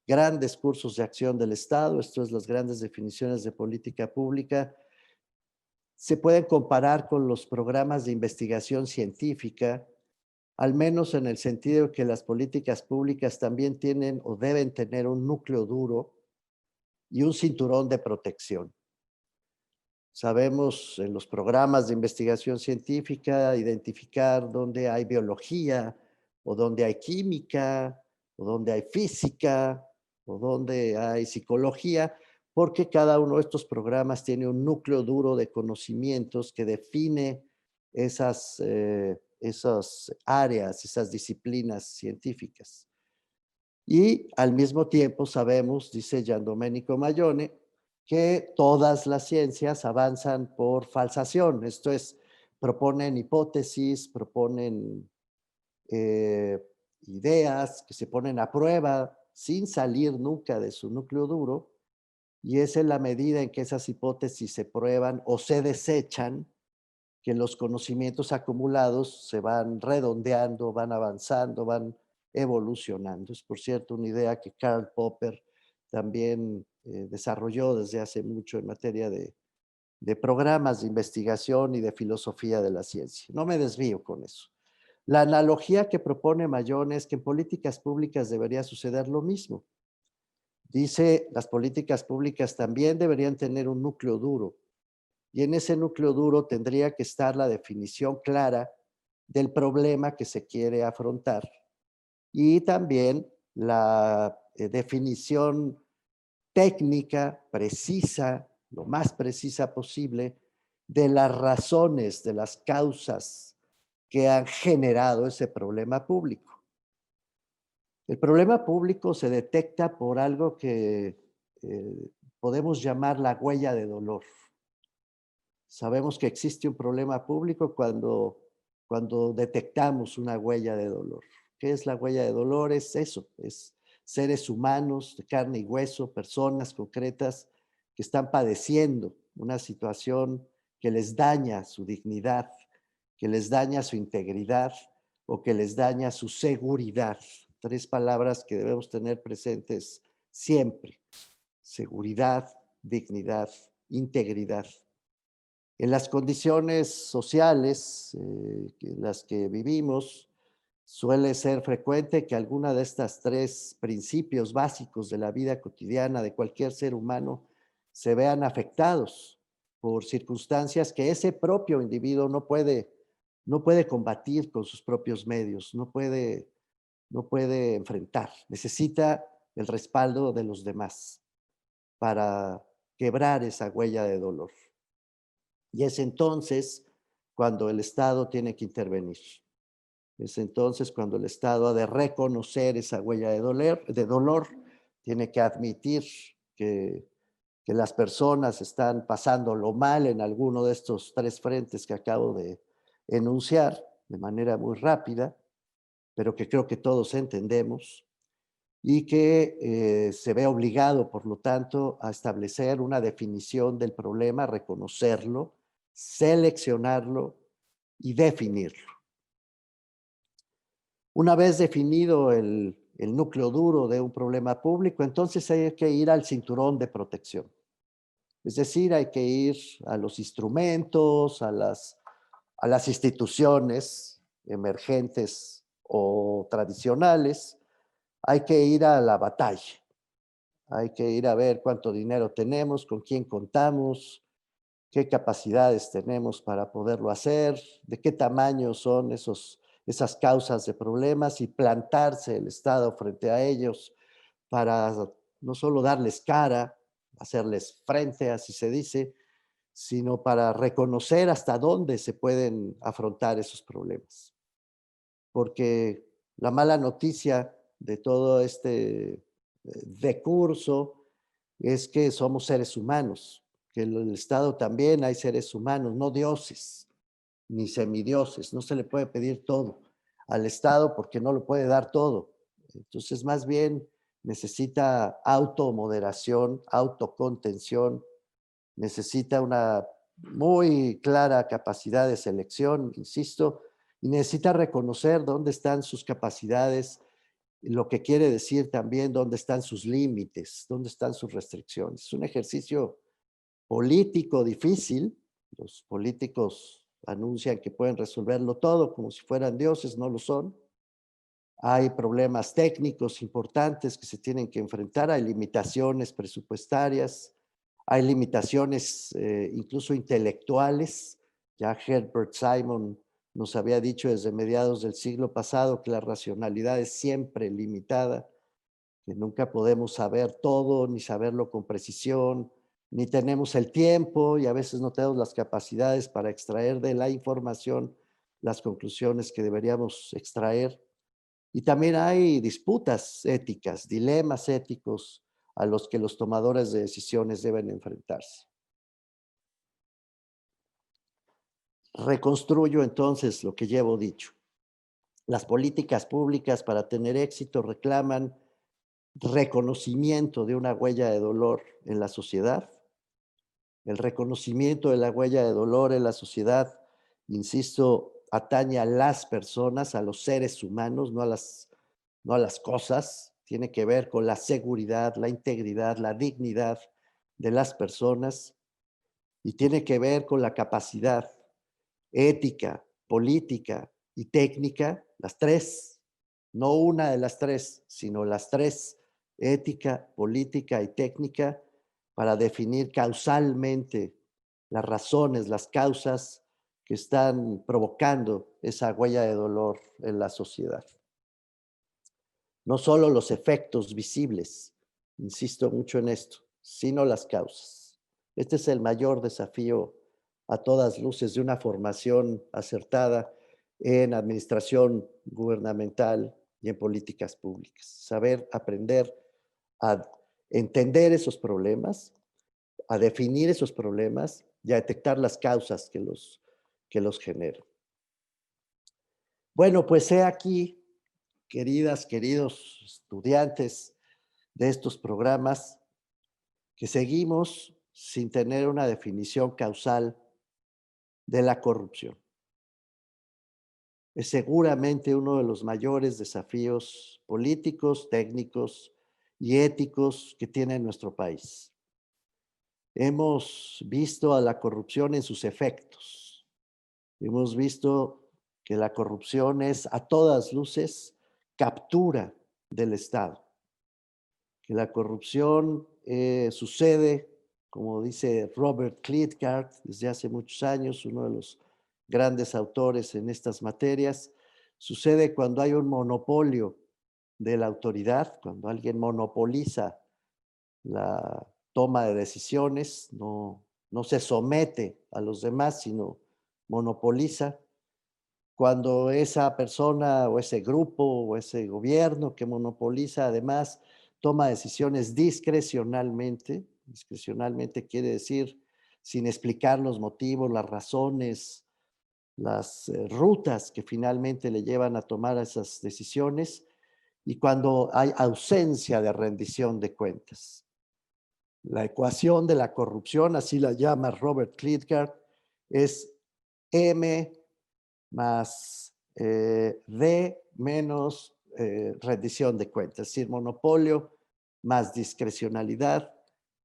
grandes cursos de acción del Estado, esto es las grandes definiciones de política pública, se pueden comparar con los programas de investigación científica, al menos en el sentido de que las políticas públicas también tienen o deben tener un núcleo duro y un cinturón de protección. Sabemos en los programas de investigación científica identificar dónde hay biología, o dónde hay química, o dónde hay física, o dónde hay psicología, porque cada uno de estos programas tiene un núcleo duro de conocimientos que define esas áreas, esas disciplinas científicas. Y al mismo tiempo sabemos, dice Giandomenico Maglione, que todas las ciencias avanzan por falsación, esto es, proponen hipótesis, proponen ideas que se ponen a prueba sin salir nunca de su núcleo duro, y es en la medida en que esas hipótesis se prueban o se desechan que los conocimientos acumulados se van redondeando, van avanzando, van evolucionando. Es, por cierto, una idea que Karl Popper también desarrolló desde hace mucho en materia de programas de investigación y de filosofía de la ciencia. No me desvío con eso. La analogía que propone Maglione es que en políticas públicas debería suceder lo mismo. Dice, las políticas públicas también deberían tener un núcleo duro, y en ese núcleo duro tendría que estar la definición clara del problema que se quiere afrontar y también la definición técnica precisa, lo más precisa posible, de las razones, de las causas que han generado ese problema público. El problema público se detecta por algo que podemos llamar la huella de dolor. Sabemos que existe un problema público cuando detectamos una huella de dolor. ¿Qué es la huella de dolor? Es eso, es seres humanos de carne y hueso, personas concretas que están padeciendo una situación que les daña su dignidad, que les daña su integridad o que les daña su seguridad. Tres palabras que debemos tener presentes siempre: seguridad, dignidad, integridad. En las condiciones sociales en las que vivimos, suele ser frecuente que alguna de estas tres principios básicos de la vida cotidiana de cualquier ser humano se vean afectados por circunstancias que ese propio individuo no puede combatir con sus propios medios, no puede enfrentar. Necesita el respaldo de los demás para quebrar esa huella de dolor. Y es entonces cuando el Estado tiene que intervenir. Es entonces cuando el Estado ha de reconocer esa huella de dolor, tiene que admitir que las personas están pasándolo mal en alguno de estos tres frentes que acabo de enunciar de manera muy rápida, pero que creo que todos entendemos, y que se ve obligado, por lo tanto, a establecer una definición del problema, reconocerlo, seleccionarlo y definirlo. Una vez definido el núcleo duro de un problema público, entonces hay que ir al cinturón de protección. Es decir, hay que ir a los instrumentos, a las instituciones emergentes o tradicionales. Hay que ir a la batalla. Hay que ir a ver cuánto dinero tenemos, con quién contamos, qué capacidades tenemos para poderlo hacer, de qué tamaño son esas causas de problemas y plantarse el Estado frente a ellos para no solo darles cara, hacerles frente, así se dice, sino para reconocer hasta dónde se pueden afrontar esos problemas. Porque la mala noticia de todo este decurso es que somos seres humanos, que en el Estado también hay seres humanos, no dioses ni semidioses. No se le puede pedir todo al Estado porque no lo puede dar todo. Entonces, más bien necesita automoderación, autocontención, necesita una muy clara capacidad de selección, insisto, y necesita reconocer dónde están sus capacidades, lo que quiere decir también dónde están sus límites, dónde están sus restricciones. Es un ejercicio político difícil. Los políticos anuncian que pueden resolverlo todo como si fueran dioses, no lo son. Hay problemas técnicos importantes que se tienen que enfrentar, hay limitaciones presupuestarias, hay limitaciones incluso intelectuales. Ya Herbert Simon nos había dicho desde mediados del siglo pasado que la racionalidad es siempre limitada, que nunca podemos saber todo, ni saberlo con precisión, ni tenemos el tiempo y a veces no tenemos las capacidades para extraer de la información las conclusiones que deberíamos extraer. Y también hay disputas éticas, dilemas éticos a los que los tomadores de decisiones deben enfrentarse. Reconstruyo entonces lo que llevo dicho. Las políticas públicas para tener éxito reclaman reconocimiento de una huella de dolor en la sociedad. El reconocimiento de la huella de dolor en la sociedad, insisto, atañe a las personas, a los seres humanos, no a las cosas. Tiene que ver con la seguridad, la integridad, la dignidad de las personas y tiene que ver con la capacidad ética, política y técnica, las tres, no una de las tres, sino las tres, ética, política y técnica, para definir causalmente las razones, las causas que están provocando esa huella de dolor en la sociedad. No solo los efectos visibles, insisto mucho en esto, sino las causas. Este es el mayor desafío a todas luces de una formación acertada en administración gubernamental y en políticas públicas. Saber aprender a entender esos problemas, a definir esos problemas y a detectar las causas que los generan. Bueno, pues he aquí, queridas, queridos estudiantes de estos programas, que seguimos sin tener una definición causal de la corrupción. Es seguramente uno de los mayores desafíos políticos, técnicos y éticos que tiene nuestro país. Hemos visto a la corrupción en sus efectos. Hemos visto que la corrupción es a todas luces captura del Estado. Que la corrupción sucede, como dice Robert Klitgaard, desde hace muchos años, uno de los grandes autores en estas materias, sucede cuando hay un monopolio de la autoridad, cuando alguien monopoliza la toma de decisiones, no no se somete a los demás, sino monopoliza. Cuando esa persona o ese grupo o ese gobierno que monopoliza además toma decisiones discrecionalmente, discrecionalmente quiere decir sin explicar los motivos, las razones, las rutas que finalmente le llevan a tomar esas decisiones, y cuando hay ausencia de rendición de cuentas. La ecuación de la corrupción, así la llama Robert Klitgaard, es M más D menos rendición de cuentas, es decir, monopolio más discrecionalidad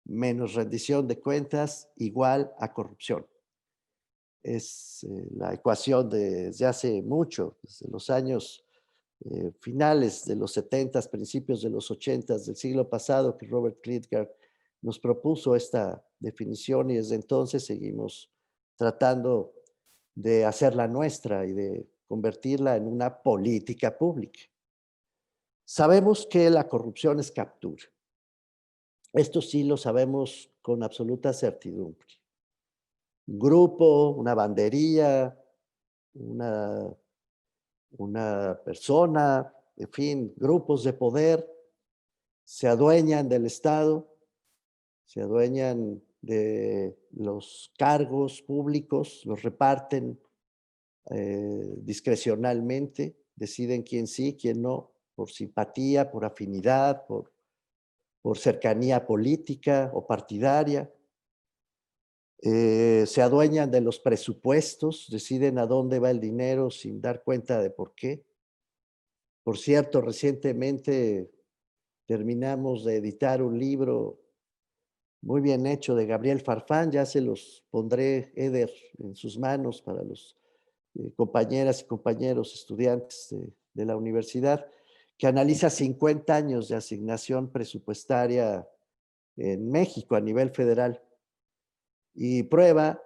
menos rendición de cuentas igual a corrupción. Es la ecuación desde hace mucho, desde los años finales de los 70, principios de los 80 del siglo pasado, que Robert Klitgaard nos propuso esta definición, y desde entonces seguimos tratando de hacerla nuestra y de convertirla en una política pública. Sabemos que la corrupción es captura. Esto sí lo sabemos con absoluta certidumbre. Un grupo, una bandería, una persona, en fin, grupos de poder se adueñan del Estado, se adueñan de los cargos públicos, los reparten discrecionalmente, deciden quién sí, quién no, por simpatía, por afinidad, por cercanía política o partidaria. Se adueñan de los presupuestos, deciden a dónde va el dinero sin dar cuenta de por qué. Por cierto, recientemente terminamos de editar un libro muy bien hecho de Gabriel Farfán, ya se los pondré, Eder, en sus manos para los compañeras y compañeros estudiantes de la universidad, que analiza 50 años de asignación presupuestaria en México a nivel federal y prueba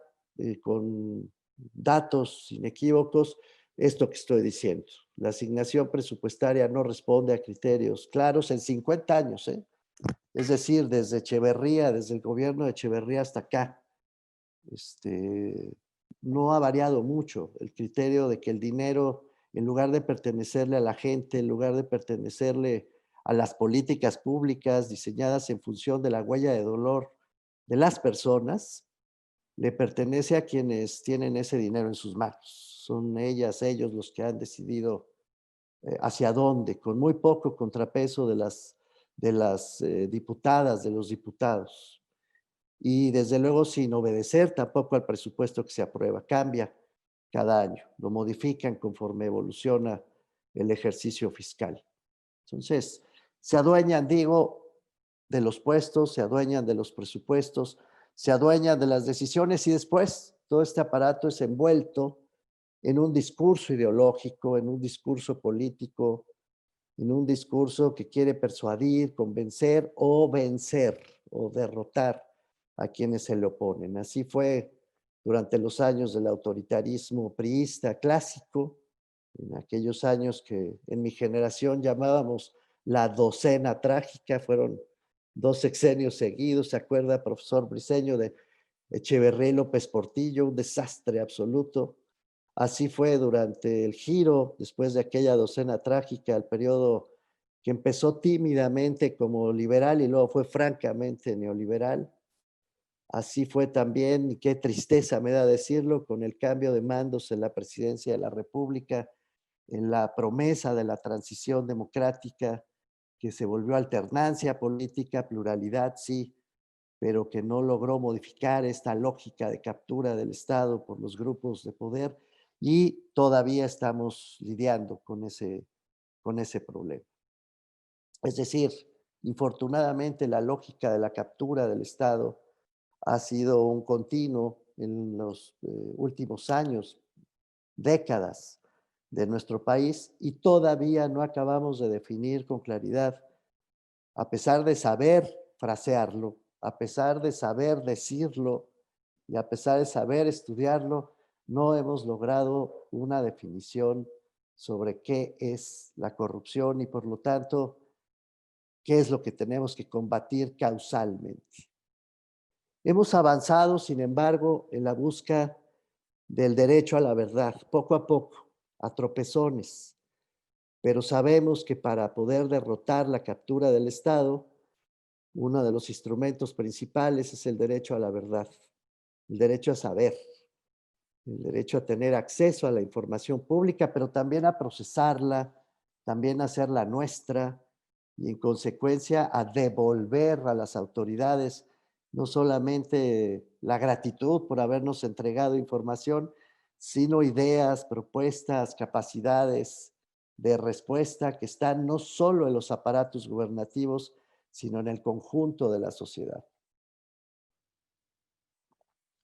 con datos inequívocos esto que estoy diciendo. La asignación presupuestaria no responde a criterios claros en 50 años, es decir, desde Echeverría, desde el gobierno de Echeverría hasta acá. No ha variado mucho el criterio de que el dinero, en lugar de pertenecerle a la gente, en lugar de pertenecerle a las políticas públicas diseñadas en función de la huella de dolor de las personas, le pertenece a quienes tienen ese dinero en sus manos. Son ellas, ellos los que han decidido hacia dónde, con muy poco contrapeso de las diputadas, de los diputados. Y desde luego sin obedecer tampoco al presupuesto que se aprueba. Cambia cada año, lo modifican conforme evoluciona el ejercicio fiscal. Entonces, se adueñan, digo, de los puestos, se adueñan de los presupuestos, se adueñan de las decisiones, y después todo este aparato es envuelto en un discurso ideológico, en un discurso político, en un discurso que quiere persuadir, convencer o vencer o derrotar a quienes se le oponen. Así fue durante los años del autoritarismo priista clásico, en aquellos años que en mi generación llamábamos la docena trágica. Fueron 2 sexenios seguidos, ¿se acuerda, profesor Briceño, de Echeverría y López Portillo? Un desastre absoluto. Así fue durante el giro, después de aquella docena trágica, el periodo que empezó tímidamente como liberal y luego fue francamente neoliberal. Así fue también, y qué tristeza me da decirlo, con el cambio de mandos en la presidencia de la República, en la promesa de la transición democrática, que se volvió alternancia política, pluralidad, sí, pero que no logró modificar esta lógica de captura del Estado por los grupos de poder, y todavía estamos lidiando con ese problema. Es decir, infortunadamente la lógica de la captura del Estado ha sido un continuo en los últimos años, décadas de nuestro país, y todavía no acabamos de definir con claridad, a pesar de saber frasearlo, a pesar de saber decirlo y a pesar de saber estudiarlo, no hemos logrado una definición sobre qué es la corrupción y, por lo tanto, qué es lo que tenemos que combatir causalmente. Hemos avanzado, sin embargo, en la búsqueda del derecho a la verdad, poco a poco, a tropezones. Pero sabemos que para poder derrotar la captura del Estado, uno de los instrumentos principales es el derecho a la verdad, el derecho a saber, el derecho a tener acceso a la información pública, pero también a procesarla, también a hacerla nuestra y en consecuencia a devolver a las autoridades no solamente la gratitud por habernos entregado información, sino ideas, propuestas, capacidades de respuesta que están no solo en los aparatos gubernativos, sino en el conjunto de la sociedad.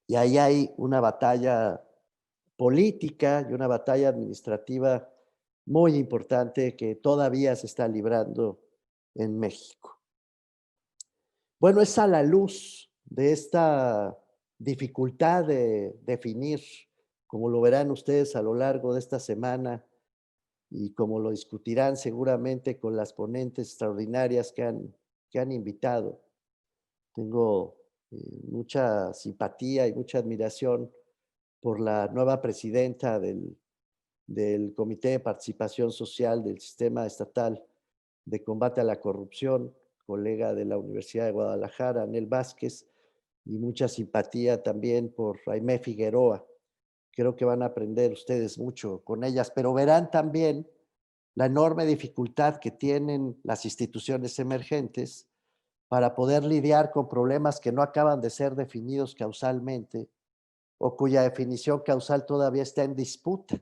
Y ahí hay una batalla política y una batalla administrativa muy importante que todavía se está librando en México. Bueno, es a la luz de esta dificultad de definir, como lo verán ustedes a lo largo de esta semana y como lo discutirán seguramente con las ponentes extraordinarias que han invitado. Tengo mucha simpatía y mucha admiración por la nueva presidenta del Comité de Participación Social del Sistema Estatal de Combate a la Corrupción, colega de la Universidad de Guadalajara, Anel Vázquez, y mucha simpatía también por Aimé Figueroa. Creo que van a aprender ustedes mucho con ellas, pero verán también la enorme dificultad que tienen las instituciones emergentes para poder lidiar con problemas que no acaban de ser definidos causalmente o cuya definición causal todavía está en disputa.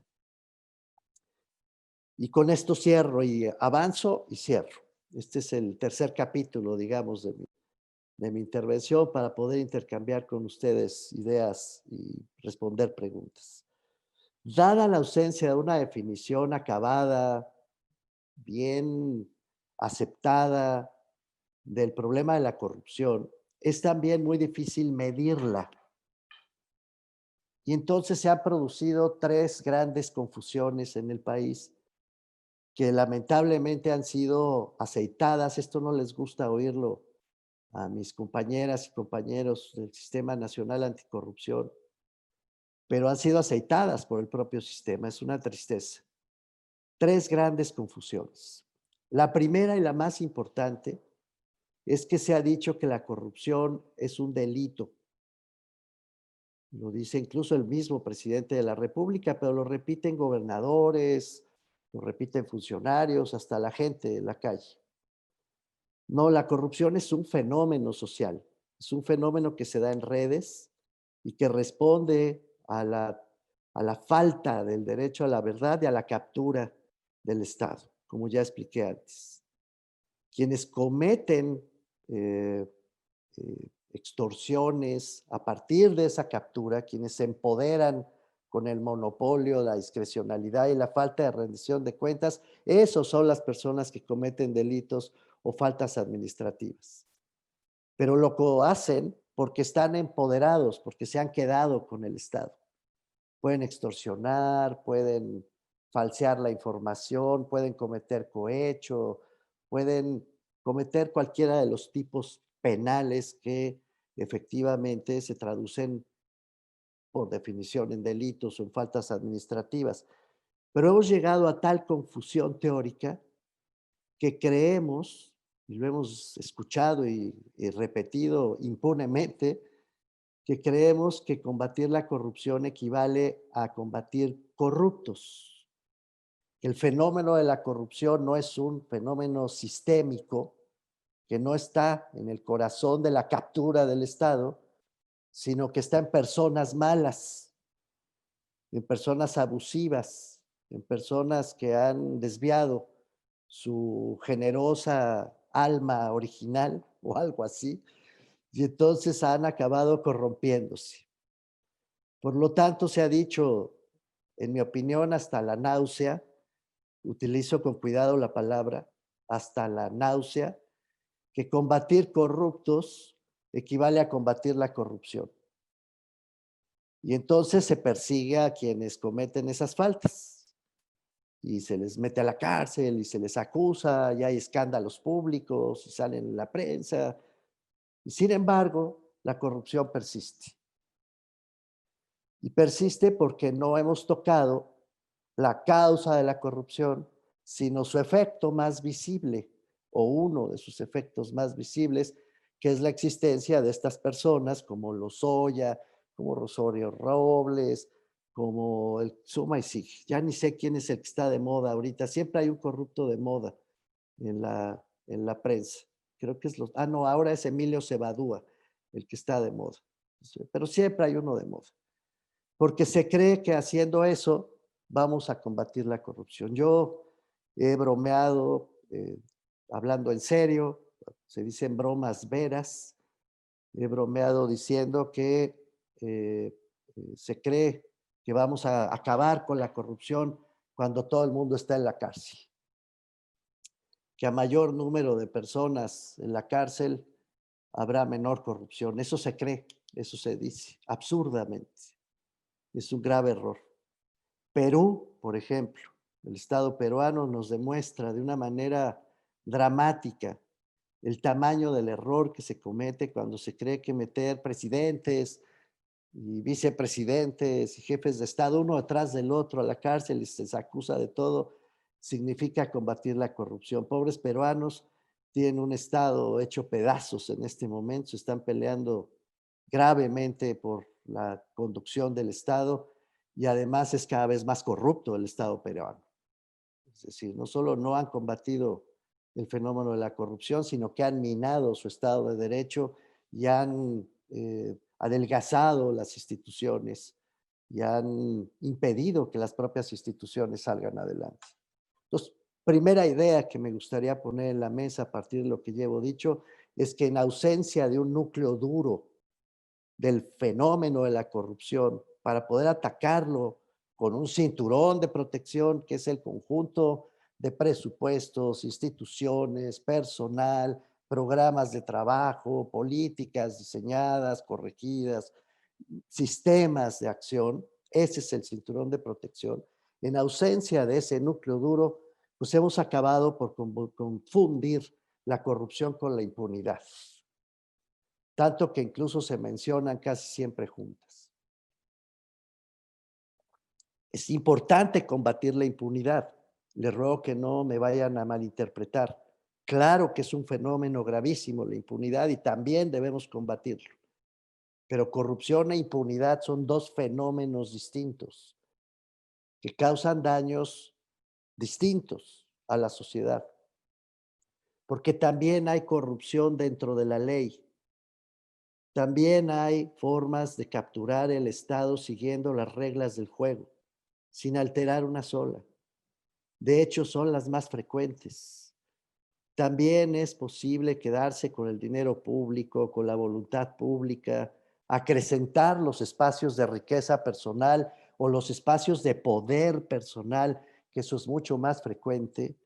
Y con esto cierro y avanzo y cierro. Este es el tercer capítulo, digamos, de mi intervención para poder intercambiar con ustedes ideas y responder preguntas. Dada la ausencia de una definición acabada, bien aceptada del problema de la corrupción, es también muy difícil medirla. Y entonces se han producido tres grandes confusiones en el país que lamentablemente han sido aceitadas. Esto no les gusta oírlo a mis compañeras y compañeros del Sistema Nacional Anticorrupción, pero han sido aceitadas por el propio sistema. Es una tristeza. Tres grandes confusiones. La primera y la más importante es que se ha dicho que la corrupción es un delito. Lo dice incluso el mismo presidente de la República, pero lo repiten gobernadores, lo repiten funcionarios, hasta la gente de la calle. No, la corrupción es un fenómeno social, es un fenómeno que se da en redes y que responde a la falta del derecho a la verdad y a la captura del Estado, como ya expliqué antes. Quienes cometen extorsiones a partir de esa captura, quienes se empoderan con el monopolio, la discrecionalidad y la falta de rendición de cuentas, esos son las personas que cometen delitos o faltas administrativas. Pero lo hacen porque están empoderados, porque se han quedado con el Estado. Pueden extorsionar, pueden falsear la información, pueden cometer cohecho, pueden cometer cualquiera de los tipos penales que efectivamente se traducen por definición en delitos o en faltas administrativas. Pero hemos llegado a tal confusión teórica que creemos, y lo hemos escuchado y repetido impunemente, que creemos que combatir la corrupción equivale a combatir corruptos. El fenómeno de la corrupción no es un fenómeno sistémico que no está en el corazón de la captura del Estado, sino que está en personas malas, en personas abusivas, en personas que han desviado su generosa alma original o algo así, y entonces han acabado corrompiéndose. Por lo tanto, se ha dicho, en mi opinión, hasta la náusea, utilizo con cuidado la palabra, hasta la náusea, que combatir corruptos equivale a combatir la corrupción. Y entonces se persigue a quienes cometen esas faltas y se les mete a la cárcel y se les acusa y hay escándalos públicos y salen en la prensa. Y sin embargo, la corrupción persiste. Y persiste porque no hemos tocado la causa de la corrupción, sino su efecto más visible, o uno de sus efectos más visibles, que es la existencia de estas personas como Lozoya, como Rosario Robles, como el suma y sigue. Ya ni sé quién es el que está de moda ahorita. Siempre hay un corrupto de moda en la prensa. Creo que es no, ahora es Emilio Cebadúa el que está de moda. Pero siempre hay uno de moda. Porque se cree que haciendo eso vamos a combatir la corrupción. Yo he bromeado, hablando en serio, se dicen bromas veras, he bromeado diciendo que se cree que vamos a acabar con la corrupción cuando todo el mundo está en la cárcel. Que a mayor número de personas en la cárcel habrá menor corrupción. Eso se cree, eso se dice, absurdamente. Es un grave error. Perú, por ejemplo, el Estado peruano nos demuestra de una manera dramática el tamaño del error que se comete cuando se cree que meter presidentes y vicepresidentes y jefes de Estado uno detrás del otro a la cárcel y se les acusa de todo, significa combatir la corrupción. Pobres peruanos tienen un Estado hecho pedazos en este momento, se están peleando gravemente por la conducción del Estado y además es cada vez más corrupto el Estado peruano. Es decir, no solo no han combatido el fenómeno de la corrupción, sino que han minado su Estado de Derecho y han adelgazado las instituciones y han impedido que las propias instituciones salgan adelante. Entonces, primera idea que me gustaría poner en la mesa a partir de lo que llevo dicho es que en ausencia de un núcleo duro del fenómeno de la corrupción para poder atacarlo con un cinturón de protección que es el conjunto de presupuestos, instituciones, personal, programas de trabajo, políticas diseñadas, corregidas, sistemas de acción. Ese es el cinturón de protección. En ausencia de ese núcleo duro, pues hemos acabado por confundir la corrupción con la impunidad. Tanto que incluso se mencionan casi siempre juntas. Es importante combatir la impunidad. Les ruego que no me vayan a malinterpretar. Claro que es un fenómeno gravísimo la impunidad y también debemos combatirlo. Pero corrupción e impunidad son dos fenómenos distintos que causan daños distintos a la sociedad. Porque también hay corrupción dentro de la ley. También hay formas de capturar el Estado siguiendo las reglas del juego, sin alterar una sola. De hecho, son las más frecuentes. También es posible quedarse con el dinero público, con la voluntad pública, acrecentar los espacios de riqueza personal o los espacios de poder personal, que eso es mucho más frecuente,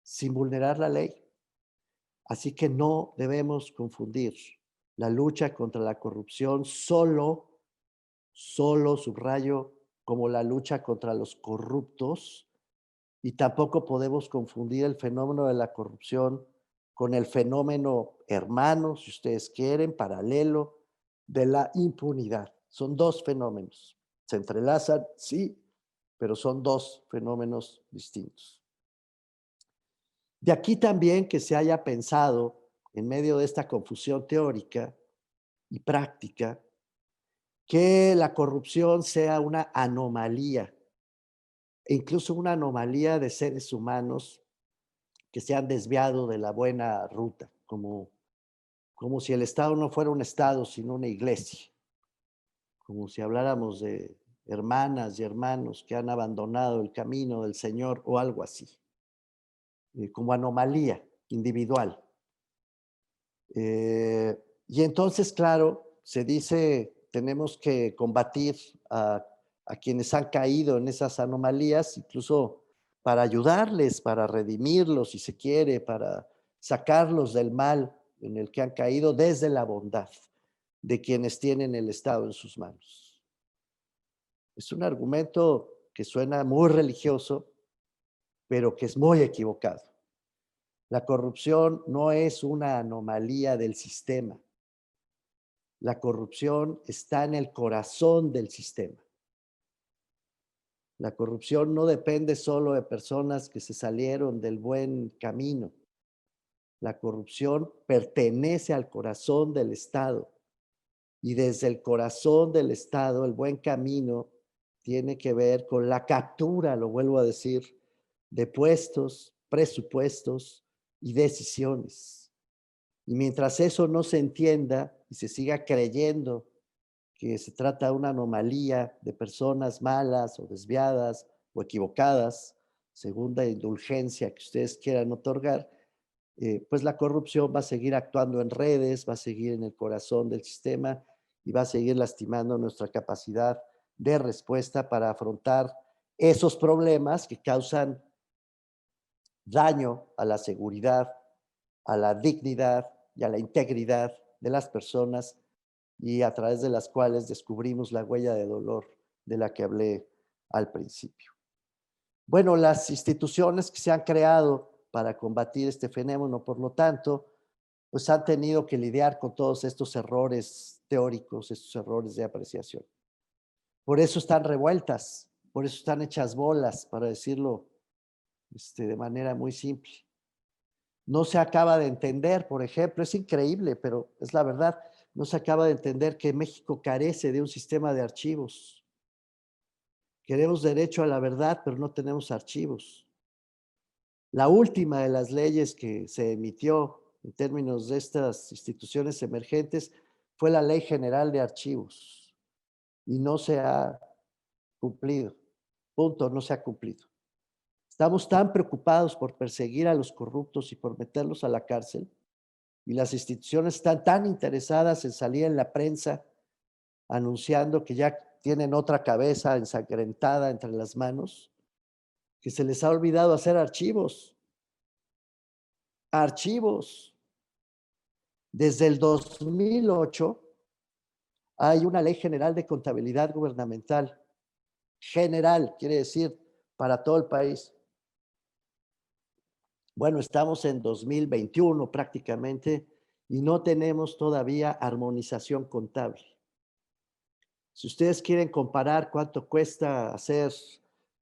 sin vulnerar la ley. Así que no debemos confundir la lucha contra la corrupción solo, subrayo, como la lucha contra los corruptos, y tampoco podemos confundir el fenómeno de la corrupción con el fenómeno hermano, si ustedes quieren, paralelo, de la impunidad. Son dos fenómenos. Se entrelazan, sí, pero son dos fenómenos distintos. De aquí también que se haya pensado, en medio de esta confusión teórica y práctica, que la corrupción sea una anomalía, e incluso una anomalía de seres humanos que se han desviado de la buena ruta, como si el Estado no fuera un Estado, sino una iglesia, como si habláramos de hermanas y hermanos que han abandonado el camino del Señor o algo así, como anomalía individual. Y entonces, claro, se dice, tenemos que combatir a quienes han caído en esas anomalías, incluso para ayudarles, para redimirlos, si se quiere, para sacarlos del mal en el que han caído desde la bondad de quienes tienen el Estado en sus manos. Es un argumento que suena muy religioso, pero que es muy equivocado. La corrupción no es una anomalía del sistema. La corrupción está en el corazón del sistema. La corrupción no depende solo de personas que se salieron del buen camino. La corrupción pertenece al corazón del Estado. Y desde el corazón del Estado, el buen camino tiene que ver con la captura, lo vuelvo a decir, de puestos, presupuestos y decisiones. Y mientras eso no se entienda y se siga creyendo que se trata de una anomalía de personas malas o desviadas o equivocadas, según la indulgencia que ustedes quieran otorgar, pues la corrupción va a seguir actuando en redes, va a seguir en el corazón del sistema y va a seguir lastimando nuestra capacidad de respuesta para afrontar esos problemas que causan daño a la seguridad, a la dignidad y a la integridad de las personas y a través de las cuales descubrimos la huella de dolor de la que hablé al principio. Bueno, las instituciones que se han creado para combatir este fenómeno, por lo tanto, pues han tenido que lidiar con todos estos errores teóricos, estos errores de apreciación. Por eso están revueltas, por eso están hechas bolas, para decirlo de manera muy simple. No se acaba de entender, por ejemplo, es increíble, pero es la verdad, no se acaba de entender que México carece de un sistema de archivos. Queremos derecho a la verdad, pero no tenemos archivos. La última de las leyes que se emitió en términos de estas instituciones emergentes fue la Ley General de Archivos y no se ha cumplido. Punto, no se ha cumplido. Estamos tan preocupados por perseguir a los corruptos y por meterlos a la cárcel, y las instituciones están tan interesadas en salir en la prensa anunciando que ya tienen otra cabeza ensangrentada entre las manos, que se les ha olvidado hacer archivos. Archivos. Desde el 2008 hay una ley general de contabilidad gubernamental. General, quiere decir para todo el país. Bueno, estamos en 2021 prácticamente y no tenemos todavía armonización contable. Si ustedes quieren comparar cuánto cuesta hacer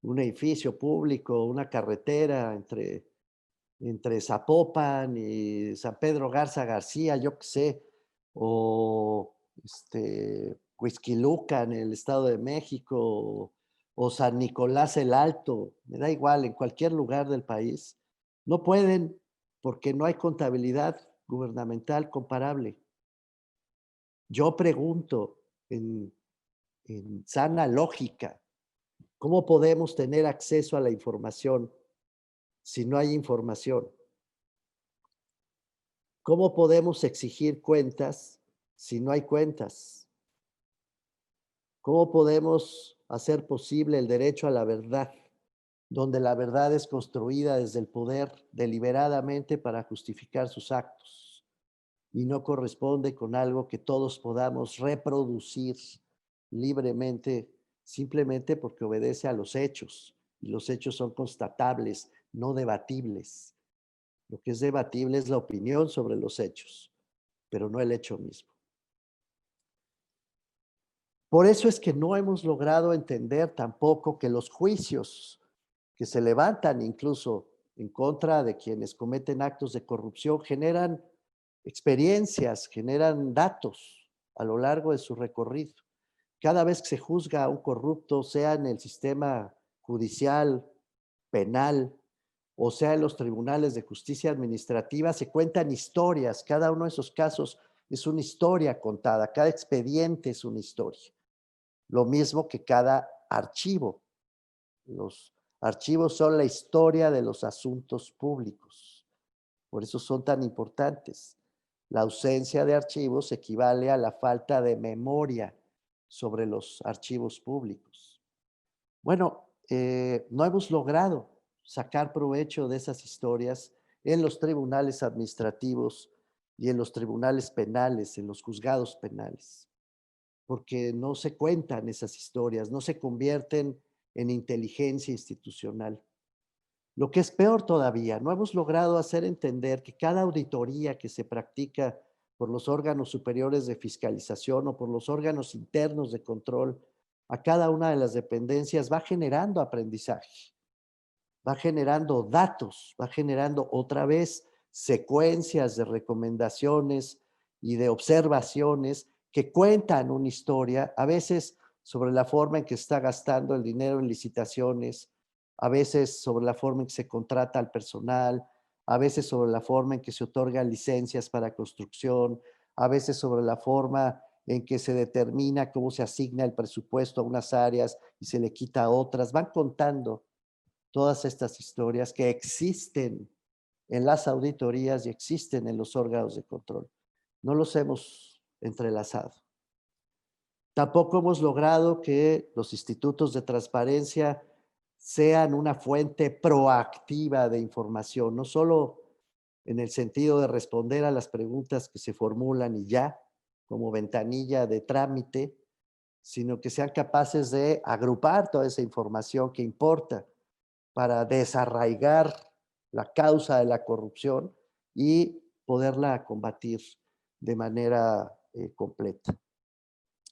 un edificio público, una carretera entre Zapopan y San Pedro Garza García, yo qué sé, o Huixquiluca en el Estado de México, o San Nicolás el Alto, me da igual, en cualquier lugar del país, no pueden porque no hay contabilidad gubernamental comparable. Yo pregunto en sana lógica, ¿cómo podemos tener acceso a la información si no hay información? ¿Cómo podemos exigir cuentas si no hay cuentas? ¿Cómo podemos hacer posible el derecho a la verdad, donde la verdad es construida desde el poder deliberadamente para justificar sus actos y no corresponde con algo que todos podamos reproducir libremente, simplemente porque obedece a los hechos, y los hechos son constatables, no debatibles? Lo que es debatible es la opinión sobre los hechos, pero no el hecho mismo. Por eso es que no hemos logrado entender tampoco que los juicios que se levantan incluso en contra de quienes cometen actos de corrupción generan experiencias, generan datos a lo largo de su recorrido. Cada vez que se juzga a un corrupto, sea en el sistema judicial, penal, o sea en los tribunales de justicia administrativa, se cuentan historias. Cada uno de esos casos es una historia contada, cada expediente es una historia. Lo mismo que cada archivo. Los archivos son la historia de los asuntos públicos. Por eso son tan importantes. La ausencia de archivos equivale a la falta de memoria sobre los archivos públicos. Bueno, no hemos logrado sacar provecho de esas historias en los tribunales administrativos y en los tribunales penales, en los juzgados penales, porque no se cuentan esas historias, no se convierten en inteligencia institucional. Lo que es peor todavía, no hemos logrado hacer entender que cada auditoría que se practica por los órganos superiores de fiscalización o por los órganos internos de control a cada una de las dependencias, va generando aprendizaje, va generando datos, va generando otra vez secuencias de recomendaciones y de observaciones que cuentan una historia, a veces sobre la forma en que está gastando el dinero en licitaciones, a veces sobre la forma en que se contrata al personal, a veces sobre la forma en que se otorgan licencias para construcción, a veces sobre la forma en que se determina cómo se asigna el presupuesto a unas áreas y se le quita a otras. Van contando todas estas historias que existen en las auditorías y existen en los órganos de control. No los hemos entrelazado. Tampoco hemos logrado que los institutos de transparencia sean una fuente proactiva de información, no solo en el sentido de responder a las preguntas que se formulan y ya, como ventanilla de trámite, sino que sean capaces de agrupar toda esa información que importa para desarraigar la causa de la corrupción y poderla combatir de manera completa.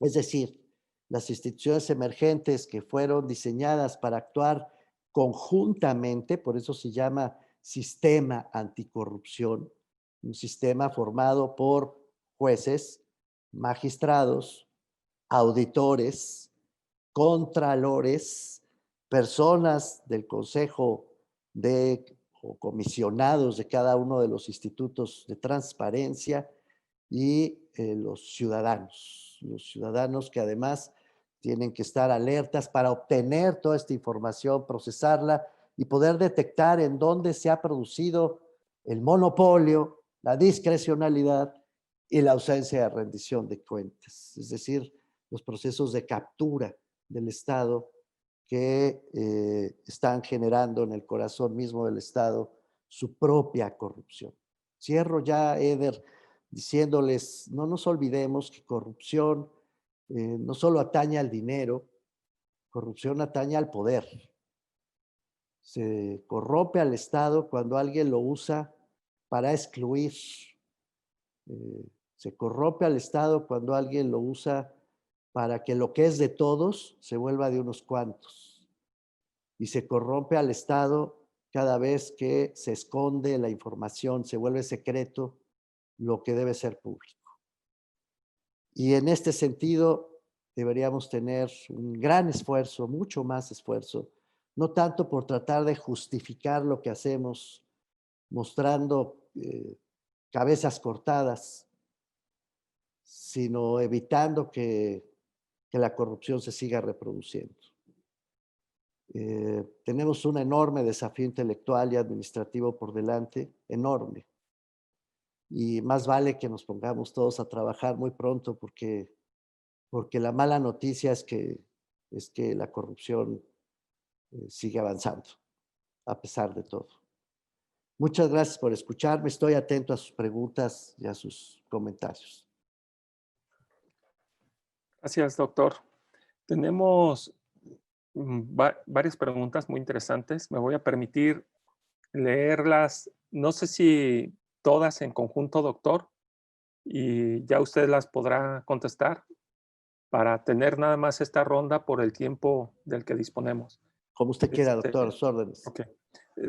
Es decir, las instituciones emergentes que fueron diseñadas para actuar conjuntamente, por eso se llama sistema anticorrupción, un sistema formado por jueces, magistrados, auditores, contralores, personas del consejo o comisionados de cada uno de los institutos de transparencia y los ciudadanos que además tienen que estar alertas para obtener toda esta información, procesarla y poder detectar en dónde se ha producido el monopolio, la discrecionalidad y la ausencia de rendición de cuentas. Es decir, los procesos de captura del Estado que están generando en el corazón mismo del Estado su propia corrupción. Cierro ya, Eder, diciéndoles, no nos olvidemos que corrupción no solo atañe al dinero, corrupción atañe al poder. Se corrompe al Estado cuando alguien lo usa para excluir. Se corrompe al Estado cuando alguien lo usa para que lo que es de todos se vuelva de unos cuantos. Y se corrompe al Estado cada vez que se esconde la información, se vuelve secreto lo que debe ser público. Y en este sentido deberíamos tener un gran esfuerzo, mucho más esfuerzo, no tanto por tratar de justificar lo que hacemos, mostrando cabezas cortadas, sino evitando que la corrupción se siga reproduciendo. Tenemos un enorme desafío intelectual y administrativo por delante, enorme. Y más vale que nos pongamos todos a trabajar muy pronto porque la mala noticia es que la corrupción sigue avanzando, a pesar de todo. Muchas gracias por escucharme. Estoy atento a sus preguntas y a sus comentarios. Gracias, doctor. Tenemos varias preguntas muy interesantes. Me voy a permitir leerlas, no sé si todas en conjunto, doctor, y ya usted las podrá contestar para tener nada más esta ronda por el tiempo del que disponemos. Como usted quiera, doctor, sus órdenes. Okay.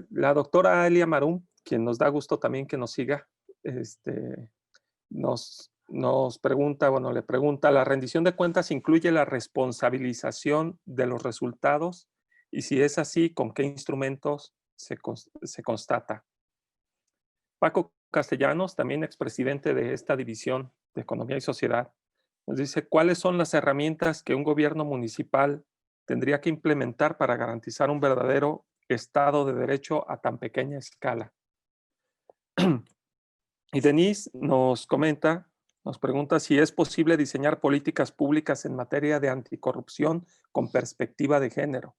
La doctora Elia Marum, quien nos da gusto también que nos siga, nos pregunta, bueno, le pregunta, ¿la rendición de cuentas incluye la responsabilización de los resultados? Y si es así, ¿con qué instrumentos se constata? Paco Castellanos, también expresidente de esta división de Economía y Sociedad, nos dice, ¿cuáles son las herramientas que un gobierno municipal tendría que implementar para garantizar un verdadero Estado de Derecho a tan pequeña escala? Y Denise nos comenta, nos pregunta si es posible diseñar políticas públicas en materia de anticorrupción con perspectiva de género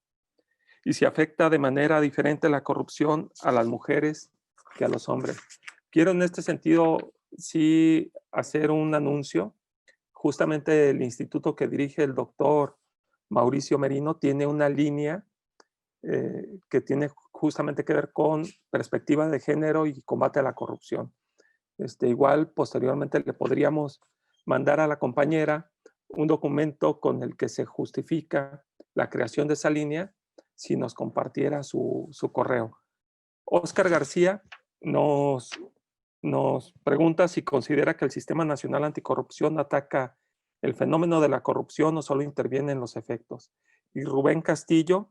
y si afecta de manera diferente la corrupción a las mujeres que a los hombres. Quiero en este sentido sí hacer un anuncio. Justamente el instituto que dirige el doctor Mauricio Merino tiene una línea que tiene justamente que ver con perspectiva de género y combate a la corrupción. Igual, posteriormente le podríamos mandar a la compañera un documento con el que se justifica la creación de esa línea si nos compartiera su correo. Óscar García nos pregunta si considera que el Sistema Nacional Anticorrupción ataca el fenómeno de la corrupción o solo interviene en los efectos. Y Rubén Castillo,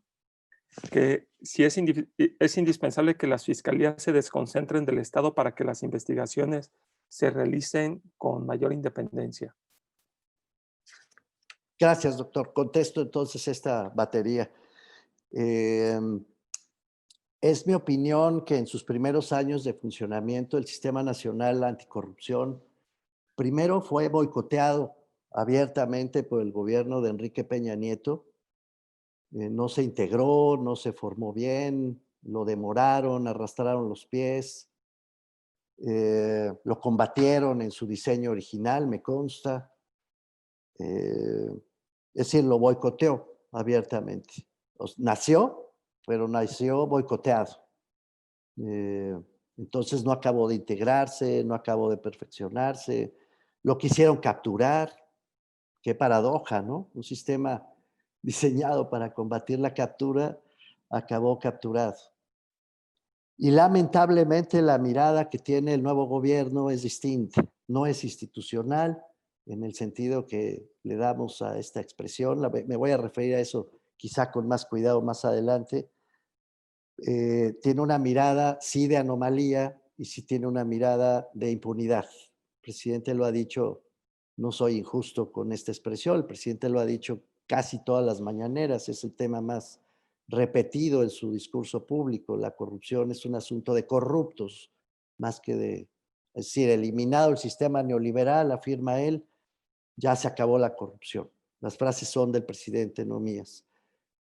que si es indispensable que las fiscalías se desconcentren del Estado para que las investigaciones se realicen con mayor independencia. Gracias, doctor. Contesto entonces esta batería. Es mi opinión que en sus primeros años de funcionamiento el Sistema Nacional Anticorrupción primero fue boicoteado abiertamente por el gobierno de Enrique Peña Nieto. No se integró, no se formó bien, lo demoraron, arrastraron los pies, lo combatieron en su diseño original, me consta. Es decir, lo boicoteó abiertamente. Nació, pero nació boicoteado. Entonces no acabó de integrarse, no acabó de perfeccionarse. Lo quisieron capturar. Qué paradoja, ¿no? Un sistema diseñado para combatir la captura acabó capturado. Y lamentablemente la mirada que tiene el nuevo gobierno es distinta. No es institucional en el sentido que le damos a esta expresión. Me voy a referir a eso quizá con más cuidado más adelante. Tiene una mirada sí de anomalía y sí tiene una mirada de impunidad. El presidente lo ha dicho, no soy injusto con esta expresión, el presidente lo ha dicho casi todas las mañaneras, es el tema más repetido en su discurso público. La corrupción es un asunto de corruptos, más que de, es decir, eliminado el sistema neoliberal, afirma él, ya se acabó la corrupción. Las frases son del presidente, no mías.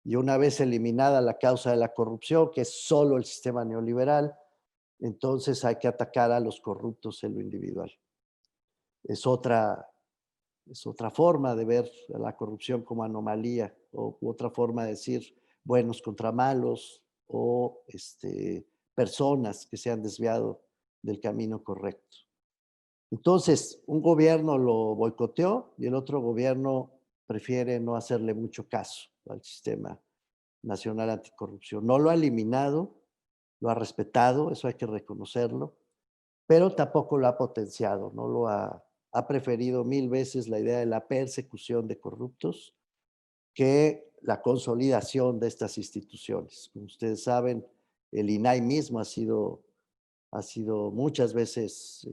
Y una vez eliminada la causa de la corrupción, que es solo el sistema neoliberal, entonces hay que atacar a los corruptos en lo individual. Es otra forma de ver a la corrupción como anomalía, o otra forma de decir buenos contra malos, o personas que se han desviado del camino correcto. Entonces, un gobierno lo boicoteó y el otro gobierno prefiere no hacerle mucho caso al sistema nacional anticorrupción. No lo ha eliminado, lo ha respetado, eso hay que reconocerlo, pero tampoco lo ha potenciado, no lo ha preferido 1000 veces la idea de la persecución de corruptos que la consolidación de estas instituciones. Como ustedes saben, el INAI mismo ha sido muchas veces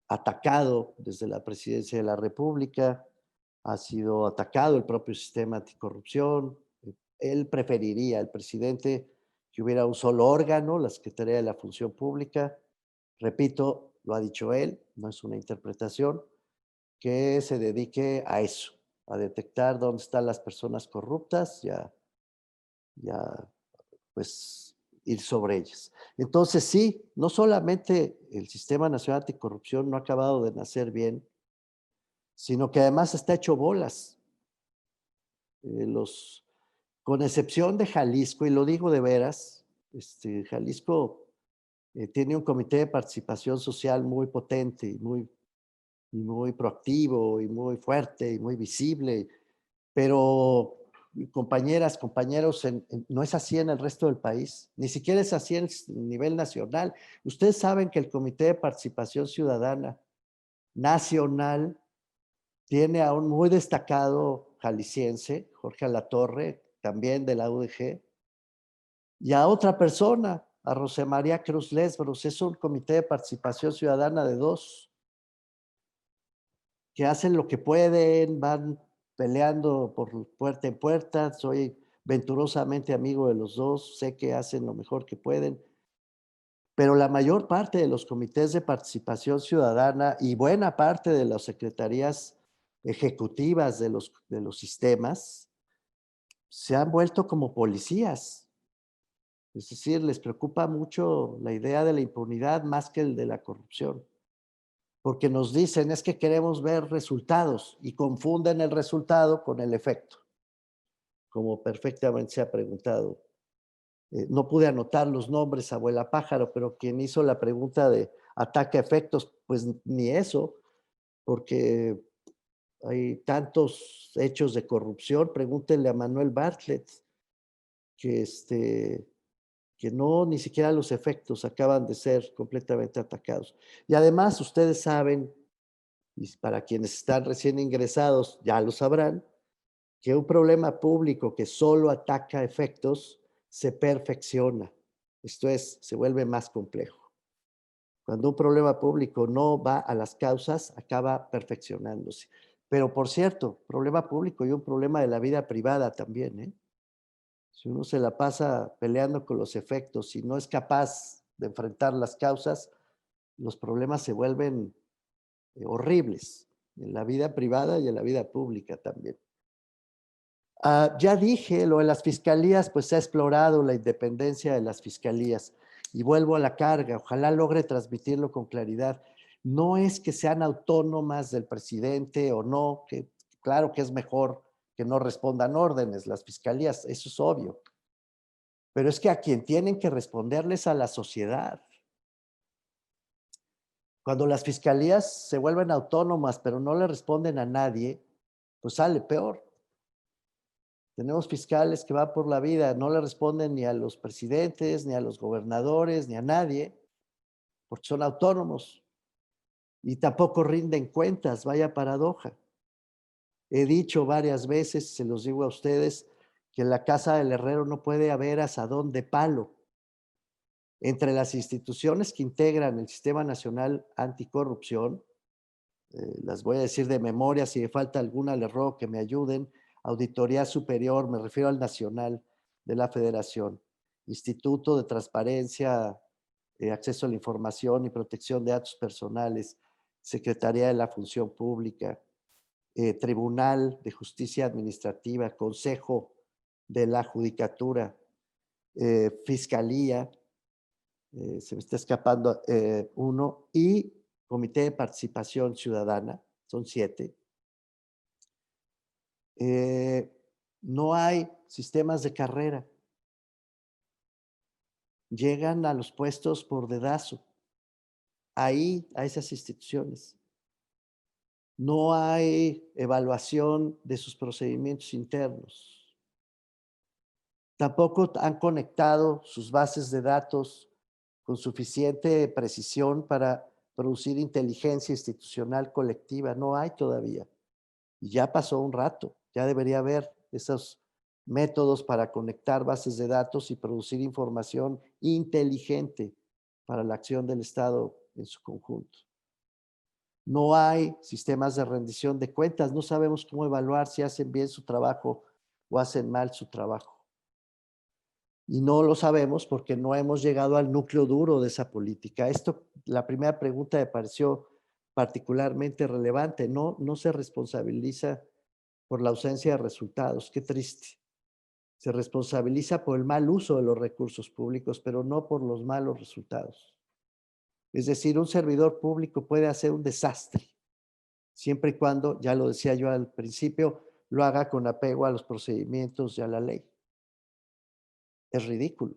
atacado desde la presidencia de la República, ha sido atacado el propio sistema anticorrupción. Él preferiría, el presidente, que hubiera un solo órgano, la Secretaría de la Función Pública. Repito, lo ha dicho él, no es una interpretación, que se dedique a eso, a detectar dónde están las personas corruptas, pues ir sobre ellas. Entonces sí, no solamente el Sistema Nacional Anticorrupción no ha acabado de nacer bien, sino que además está hecho bolas. Con excepción de Jalisco, y lo digo de veras, Jalisco tiene un comité de participación social muy potente y muy proactivo y muy fuerte y muy visible, pero compañeras, compañeros, no es así en el resto del país, ni siquiera es así en nivel nacional. Ustedes saben que el Comité de Participación Ciudadana Nacional tiene a un muy destacado jalisciense, Jorge Alatorre, también de la UDG, y a otra persona, a José María Cruz Lesbros. Es un comité de participación ciudadana de 2, que hacen lo que pueden, van peleando por puerta en puerta. Soy venturosamente amigo de los 2, sé que hacen lo mejor que pueden, pero la mayor parte de los comités de participación ciudadana y buena parte de las secretarías ejecutivas de los sistemas se han vuelto como policías. Es decir, les preocupa mucho la idea de la impunidad más que el de la corrupción. Porque nos dicen, es que queremos ver resultados, y confunden el resultado con el efecto, como perfectamente se ha preguntado No pude anotar los nombres, abuela pájaro, pero quien hizo la pregunta de ataque a efectos, pues ni eso, porque hay tantos hechos de corrupción. Pregúntenle a Manuel Bartlett, que, que no, ni siquiera los efectos acaban de ser completamente atacados. Y además, ustedes saben, y para quienes están recién ingresados ya lo sabrán, que un problema público que solo ataca efectos se perfecciona. Esto es, se vuelve más complejo. Cuando un problema público no va a las causas, acaba perfeccionándose. Pero por cierto, problema público y un problema de la vida privada también, ¿eh? Si uno se la pasa peleando con los efectos y no es capaz de enfrentar las causas, los problemas se vuelven horribles en la vida privada y en la vida pública también. Ya dije, lo de las fiscalías, pues se ha explorado la independencia de las fiscalías. Y vuelvo a la carga, ojalá logre transmitirlo con claridad. No es que sean autónomas del presidente o no, que claro que es mejor que no respondan órdenes las fiscalías, eso es obvio. Pero es que a quien tienen que responderles a la sociedad. Cuando las fiscalías se vuelven autónomas, pero no le responden a nadie, pues sale peor. Tenemos fiscales que van por la vida, no le responden ni a los presidentes, ni a los gobernadores, ni a nadie, porque son autónomos y tampoco rinden cuentas, vaya paradoja. He dicho varias veces, se los digo a ustedes, que en la casa del herrero no puede haber asadón de palo. Entre las instituciones que integran el Sistema Nacional Anticorrupción, las voy a decir de memoria, si me falta alguna les ruego que me ayuden. Auditoría Superior, me refiero al Nacional de la Federación, Instituto de Transparencia, Acceso a la Información y Protección de Datos Personales, Secretaría de la Función Pública, Tribunal de Justicia Administrativa, Consejo de la Judicatura, Fiscalía, se me está escapando uno, y Comité de Participación Ciudadana, son 7. No hay sistemas de carrera. Llegan a los puestos por dedazo. Ahí, a esas instituciones. No hay evaluación de sus procedimientos internos. Tampoco han conectado sus bases de datos con suficiente precisión para producir inteligencia institucional colectiva. No hay todavía. Y ya pasó un rato. Ya debería haber esos métodos para conectar bases de datos y producir información inteligente para la acción del Estado en su conjunto. No hay sistemas de rendición de cuentas. No sabemos cómo evaluar si hacen bien su trabajo o hacen mal su trabajo. Y no lo sabemos porque no hemos llegado al núcleo duro de esa política. La primera pregunta me pareció particularmente relevante. No se responsabiliza por la ausencia de resultados. Qué triste. Se responsabiliza por el mal uso de los recursos públicos, pero no por los malos resultados. Es decir, un servidor público puede hacer un desastre, siempre y cuando, ya lo decía yo al principio, lo haga con apego a los procedimientos y a la ley. Es ridículo.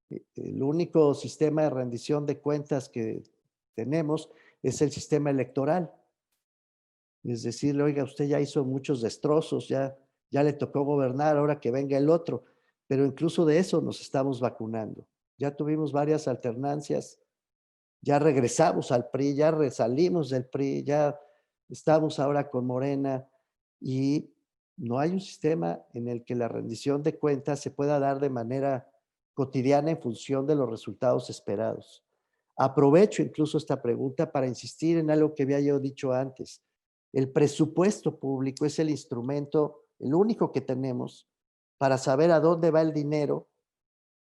El único sistema de rendición de cuentas que tenemos es el sistema electoral. Es decir, oiga, usted ya hizo muchos destrozos, ya le tocó gobernar, ahora que venga el otro. Pero incluso de eso nos estamos vacunando. Ya tuvimos varias alternancias, ya regresamos al PRI, ya resalimos del PRI, ya estamos ahora con Morena y no hay un sistema en el que la rendición de cuentas se pueda dar de manera cotidiana en función de los resultados esperados. Aprovecho incluso esta pregunta para insistir en algo que había yo dicho antes. El presupuesto público es el instrumento, el único que tenemos para saber a dónde va el dinero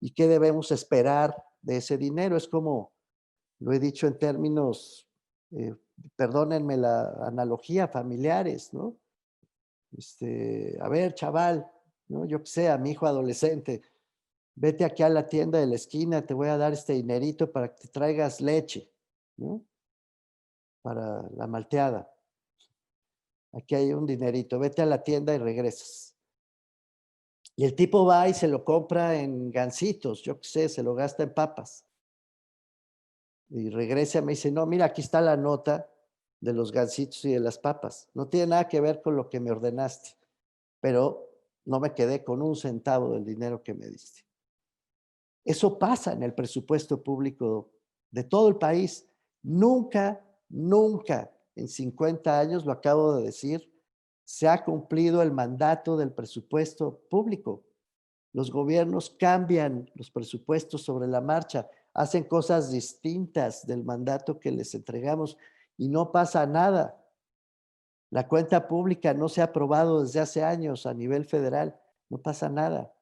y qué debemos esperar de ese dinero. Es como, lo he dicho en términos, perdónenme la analogía, familiares, ¿no? A ver, chaval, ¿no? Yo que sé, a mi hijo adolescente, vete aquí a la tienda de la esquina, te voy a dar este dinerito para que te traigas leche, ¿no? Para la malteada. Aquí hay un dinerito, vete a la tienda y regresas. Y el tipo va y se lo compra en gansitos, yo qué sé, se lo gasta en papas. Y regresa y me dice, no, mira, aquí está la nota de los gansitos y de las papas. No tiene nada que ver con lo que me ordenaste, pero no me quedé con un centavo del dinero que me diste. Eso pasa en el presupuesto público de todo el país. Nunca, nunca en 50 años, lo acabo de decir, se ha cumplido el mandato del presupuesto público. Los gobiernos cambian los presupuestos sobre la marcha, hacen cosas distintas del mandato que les entregamos y no pasa nada. La cuenta pública no se ha aprobado desde hace años a nivel federal, no pasa nada,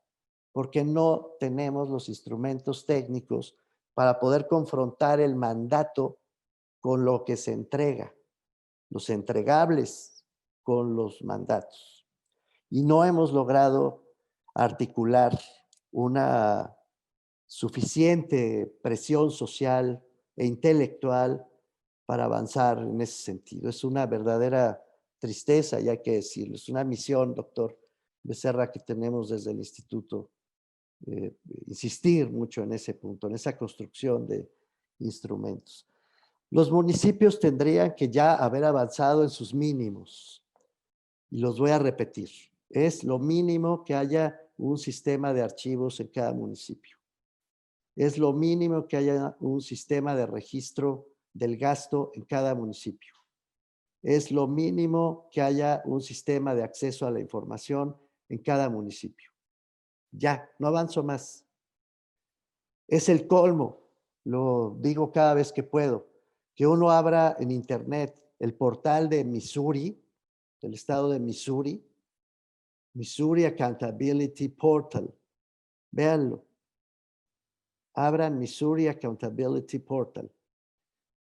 porque no tenemos los instrumentos técnicos para poder confrontar el mandato con lo que se entrega, los entregables con los mandatos. Y no hemos logrado articular una suficiente presión social e intelectual para avanzar en ese sentido. Es una verdadera tristeza, y hay que decirlo. Es una misión, doctor Becerra, que tenemos desde el instituto, insistir mucho en ese punto, en esa construcción de instrumentos. Los municipios tendrían que ya haber avanzado en sus mínimos, y los voy a repetir. Es lo mínimo que haya un sistema de archivos en cada municipio. Es lo mínimo que haya un sistema de registro del gasto en cada municipio. Es lo mínimo que haya un sistema de acceso a la información en cada municipio. Ya, no avanzo más. Es el colmo, lo digo cada vez que puedo, que uno abra en internet el portal de Missouri, del estado de Missouri, Missouri Accountability Portal. Véanlo. Abran Missouri Accountability Portal.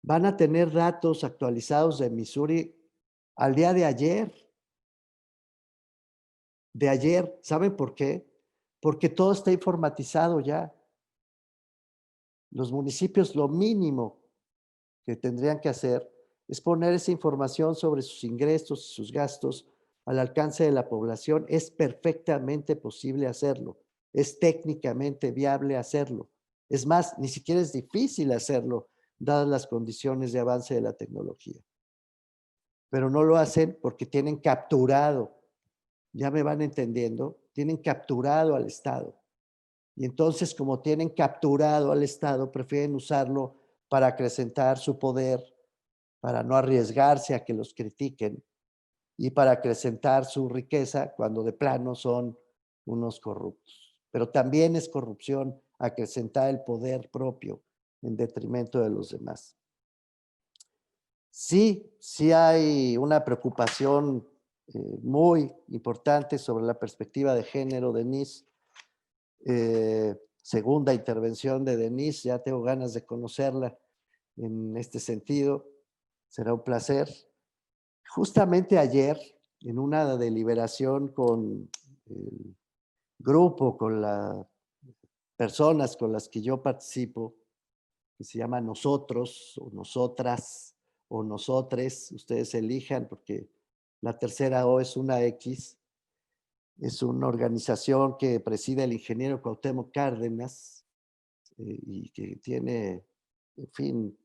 Van a tener datos actualizados de Missouri al día de ayer. De ayer, ¿saben por qué? Porque todo está informatizado ya. Los municipios lo mínimo que tendrían que hacer es poner esa información sobre sus ingresos y sus gastos al alcance de la población. Es perfectamente posible hacerlo. Es técnicamente viable hacerlo. Es más, ni siquiera es difícil hacerlo, dadas las condiciones de avance de la tecnología. Pero no lo hacen porque tienen capturado, ya me van entendiendo, tienen capturado al Estado. Y entonces, como tienen capturado al Estado, prefieren usarlo para acrecentar su poder, para no arriesgarse a que los critiquen y para acrecentar su riqueza cuando de plano son unos corruptos. Pero también es corrupción acrecentar el poder propio en detrimento de los demás. Sí hay una preocupación muy importante sobre la perspectiva de género, Denise. Segunda intervención de Denise, ya tengo ganas de conocerla en este sentido. Será un placer. Justamente ayer, en una deliberación con el grupo, con las personas con las que yo participo, que se llama Nosotros o Nosotras o Nosotres, ustedes elijan porque la tercera O es una X, es una organización que preside el ingeniero Cuauhtémoc Cárdenas y que tiene, en fin,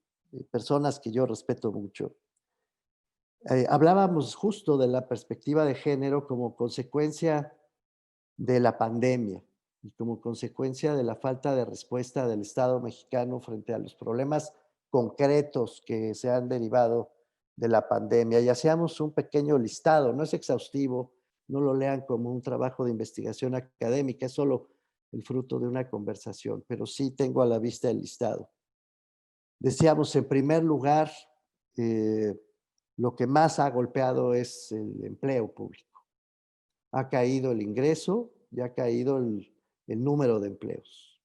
personas que yo respeto mucho. Hablábamos justo de la perspectiva de género como consecuencia de la pandemia y como consecuencia de la falta de respuesta del Estado mexicano frente a los problemas concretos que se han derivado de la pandemia. Y hacíamos un pequeño listado, no es exhaustivo, no lo lean como un trabajo de investigación académica, es solo el fruto de una conversación, pero sí tengo a la vista el listado. Decíamos, en primer lugar, lo que más ha golpeado es el empleo público. Ha caído el ingreso y ha caído el número de empleos.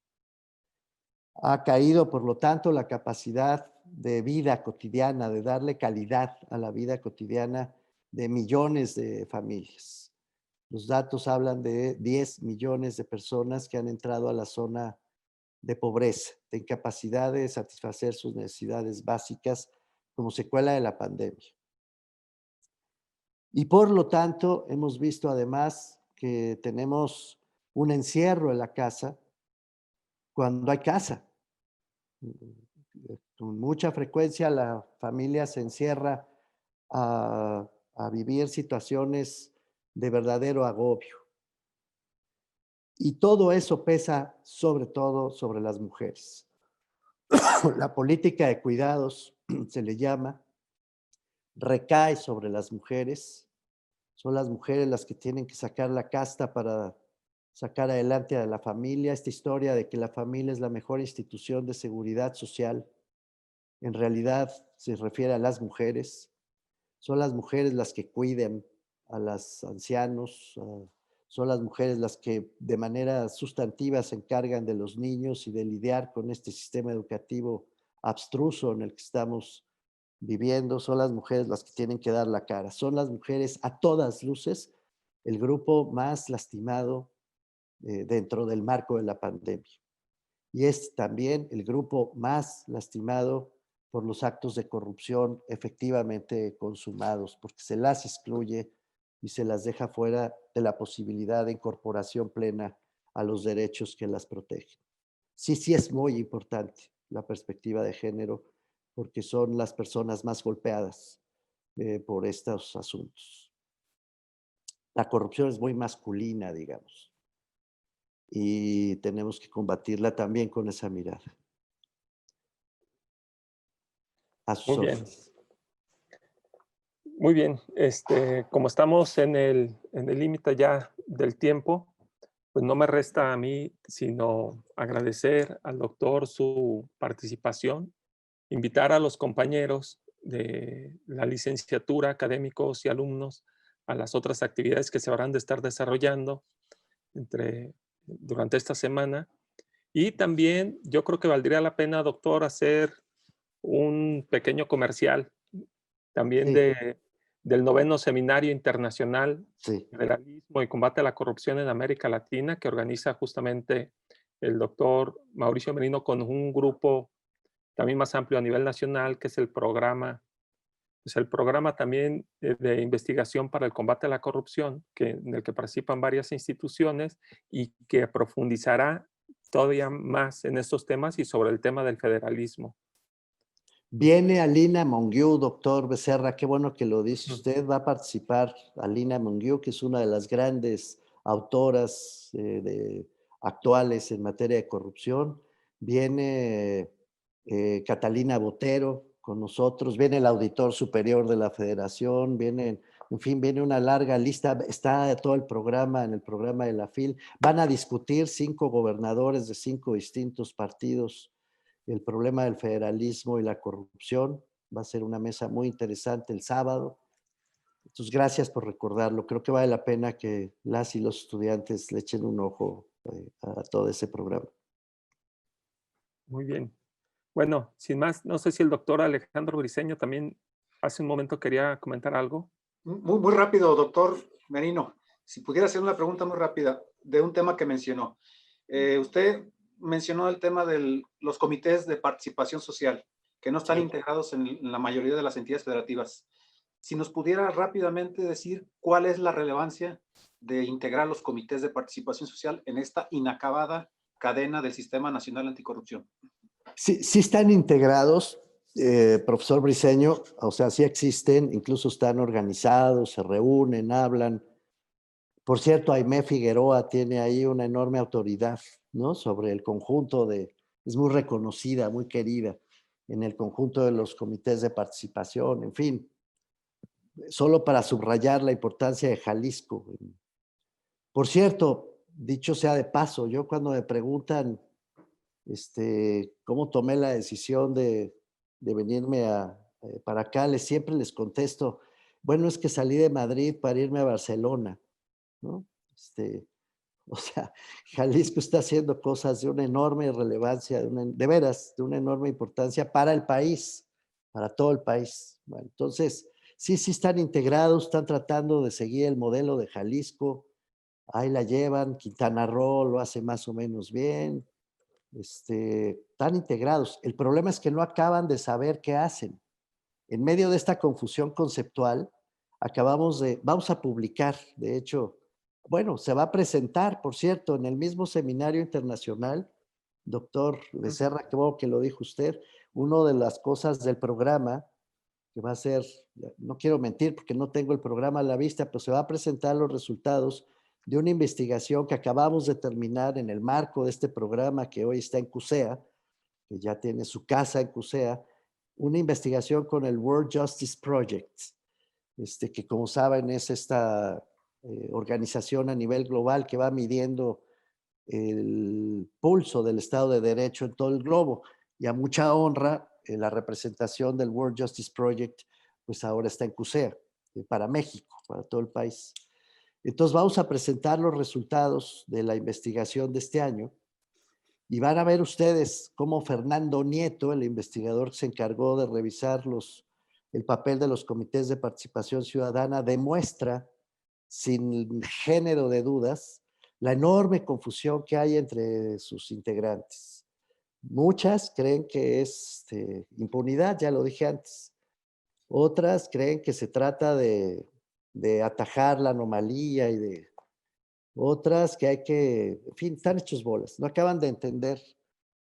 Ha caído, por lo tanto, la capacidad de vida cotidiana, de darle calidad a la vida cotidiana de millones de familias. Los datos hablan de 10 millones de personas que han entrado a la zona de pobreza, de incapacidad de satisfacer sus necesidades básicas como secuela de la pandemia. Y por lo tanto, hemos visto además que tenemos un encierro en la casa cuando hay casa. Con mucha frecuencia la familia se encierra a vivir situaciones de verdadero agobio. Y todo eso pesa sobre todo sobre las mujeres. La política de cuidados, se le llama, recae sobre las mujeres. Son las mujeres las que tienen que sacar la casta para sacar adelante a la familia. Esta historia de que la familia es la mejor institución de seguridad social, en realidad se refiere a las mujeres. Son las mujeres las que cuiden a los ancianos, son las mujeres las que de manera sustantiva se encargan de los niños y de lidiar con este sistema educativo abstruso en el que estamos viviendo. Son las mujeres las que tienen que dar la cara. Son las mujeres a todas luces el grupo más lastimado dentro del marco de la pandemia. Y es también el grupo más lastimado por los actos de corrupción efectivamente consumados, porque se las excluye y se las deja fuera de la posibilidad de incorporación plena a los derechos que las protegen. Sí es muy importante la perspectiva de género, porque son las personas más golpeadas por estos asuntos. La corrupción es muy masculina, digamos, y tenemos que combatirla también con esa mirada. A sus Muy bien. órdenes. Muy bien. Como estamos en el límite ya del tiempo, pues no me resta a mí sino agradecer al doctor su participación, invitar a los compañeros de la licenciatura, académicos y alumnos, a las otras actividades que se habrán de estar desarrollando durante esta semana. Y también yo creo que valdría la pena, doctor, hacer un pequeño comercial también Sí. del 9º Seminario Internacional Sí. de Federalismo y Combate a la Corrupción en América Latina, que organiza justamente el doctor Mauricio Merino con un grupo también más amplio a nivel nacional, que es el programa también de investigación para el combate a la corrupción, en el que participan varias instituciones y que profundizará todavía más en estos temas y sobre el tema del federalismo. Viene Alina Mongiu, doctor Becerra, qué bueno que lo dice usted. Va a participar Alina Mongiu, que es una de las grandes autoras actuales en materia de corrupción. Viene Catalina Botero con nosotros, viene el auditor superior de la federación, viene una larga lista, está todo el programa en el programa de la FIL. Van a discutir 5 gobernadores de 5 distintos partidos el problema del federalismo y la corrupción. Va a ser una mesa muy interesante el sábado. Entonces, gracias por recordarlo. Creo que vale la pena que las y los estudiantes le echen un ojo a todo ese programa. Muy bien. Bueno, sin más, no sé si el doctor Alejandro Briceño también hace un momento quería comentar algo. Muy rápido, doctor Merino. Si pudiera hacer una pregunta muy rápida de un tema que mencionó. Usted mencionó el tema de los comités de participación social, que no están integrados en la mayoría de las entidades federativas. Si nos pudiera rápidamente decir cuál es la relevancia de integrar los comités de participación social en esta inacabada cadena del Sistema Nacional Anticorrupción. Sí están integrados, profesor Briceño, o sea, sí existen, incluso están organizados, se reúnen, hablan. Por cierto, Aimé Figueroa tiene ahí una enorme autoridad, ¿no? Sobre el conjunto es muy reconocida, muy querida en el conjunto de los comités de participación, en fin, solo para subrayar la importancia de Jalisco. Por cierto, dicho sea de paso, yo cuando me preguntan cómo tomé la decisión de venirme para acá, siempre les contesto, bueno, es que salí de Madrid para irme a Barcelona, ¿no? O sea, Jalisco está haciendo cosas de una enorme relevancia, de veras, de una enorme importancia para el país, para todo el país. Bueno, entonces, sí están integrados, están tratando de seguir el modelo de Jalisco, ahí la llevan, Quintana Roo lo hace más o menos bien, están integrados. El problema es que no acaban de saber qué hacen. En medio de esta confusión conceptual, vamos a publicar, de hecho, bueno, se va a presentar, por cierto, en el mismo seminario internacional, doctor Becerra, creo que lo dijo usted, una de las cosas del programa que va a ser, no quiero mentir porque no tengo el programa a la vista, pero se va a presentar los resultados de una investigación que acabamos de terminar en el marco de este programa que hoy está en CUSEA, que ya tiene su casa en CUSEA, una investigación con el World Justice Project, que como saben es esta organización a nivel global que va midiendo el pulso del Estado de Derecho en todo el globo. Y a mucha honra, la representación del World Justice Project, pues ahora está en CUSEA, para México, para todo el país. Entonces vamos a presentar los resultados de la investigación de este año y van a ver ustedes cómo Fernando Nieto, el investigador que se encargó de revisar el papel de los comités de participación ciudadana, demuestra sin género de dudas la enorme confusión que hay entre sus integrantes. Muchas creen que es impunidad, ya lo dije antes. Otras creen que se trata de atajar la anomalía y de otras que hay que, en fin, están hechos bolas. No acaban de entender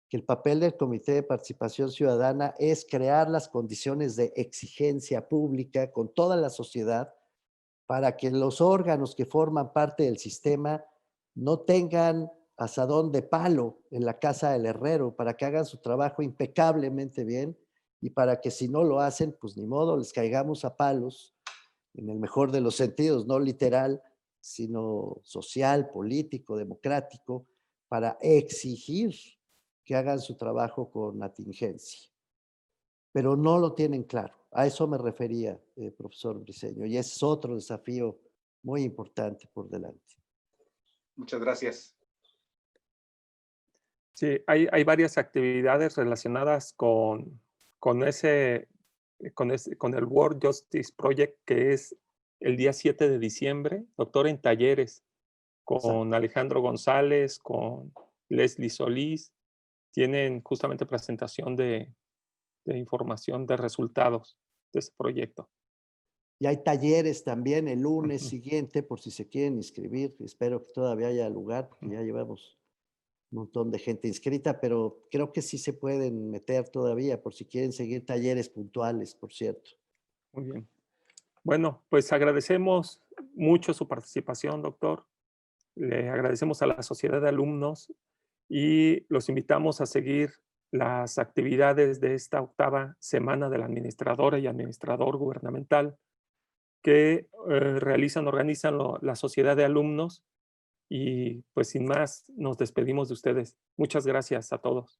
que el papel del Comité de Participación Ciudadana es crear las condiciones de exigencia pública con toda la sociedad para que los órganos que forman parte del sistema no tengan asadón de palo en la casa del herrero, para que hagan su trabajo impecablemente bien y para que si no lo hacen, pues ni modo, les caigamos a palos, en el mejor de los sentidos, no literal, sino social, político, democrático, para exigir que hagan su trabajo con atingencia. Pero no lo tienen claro. A eso me refería, profesor Briceño, y ese es otro desafío muy importante por delante. Muchas gracias. Sí, hay varias actividades relacionadas con el World Justice Project, que es el día 7 de diciembre, doctor, en talleres, con Alejandro González, con Leslie Solís. Tienen justamente presentación de información de resultados de ese proyecto. Y hay talleres también el lunes siguiente, por si se quieren inscribir. Espero que todavía haya lugar, porque ya llevamos un montón de gente inscrita, pero creo que sí se pueden meter todavía, por si quieren seguir talleres puntuales, por cierto. Muy bien. Bueno, pues agradecemos mucho su participación, doctor. Le agradecemos a la Sociedad de Alumnos y los invitamos a seguir las actividades de esta 8ª semana de la administradora y administrador gubernamental que organizan la Sociedad de Alumnos. Y pues sin más, nos despedimos de ustedes. Muchas gracias a todos.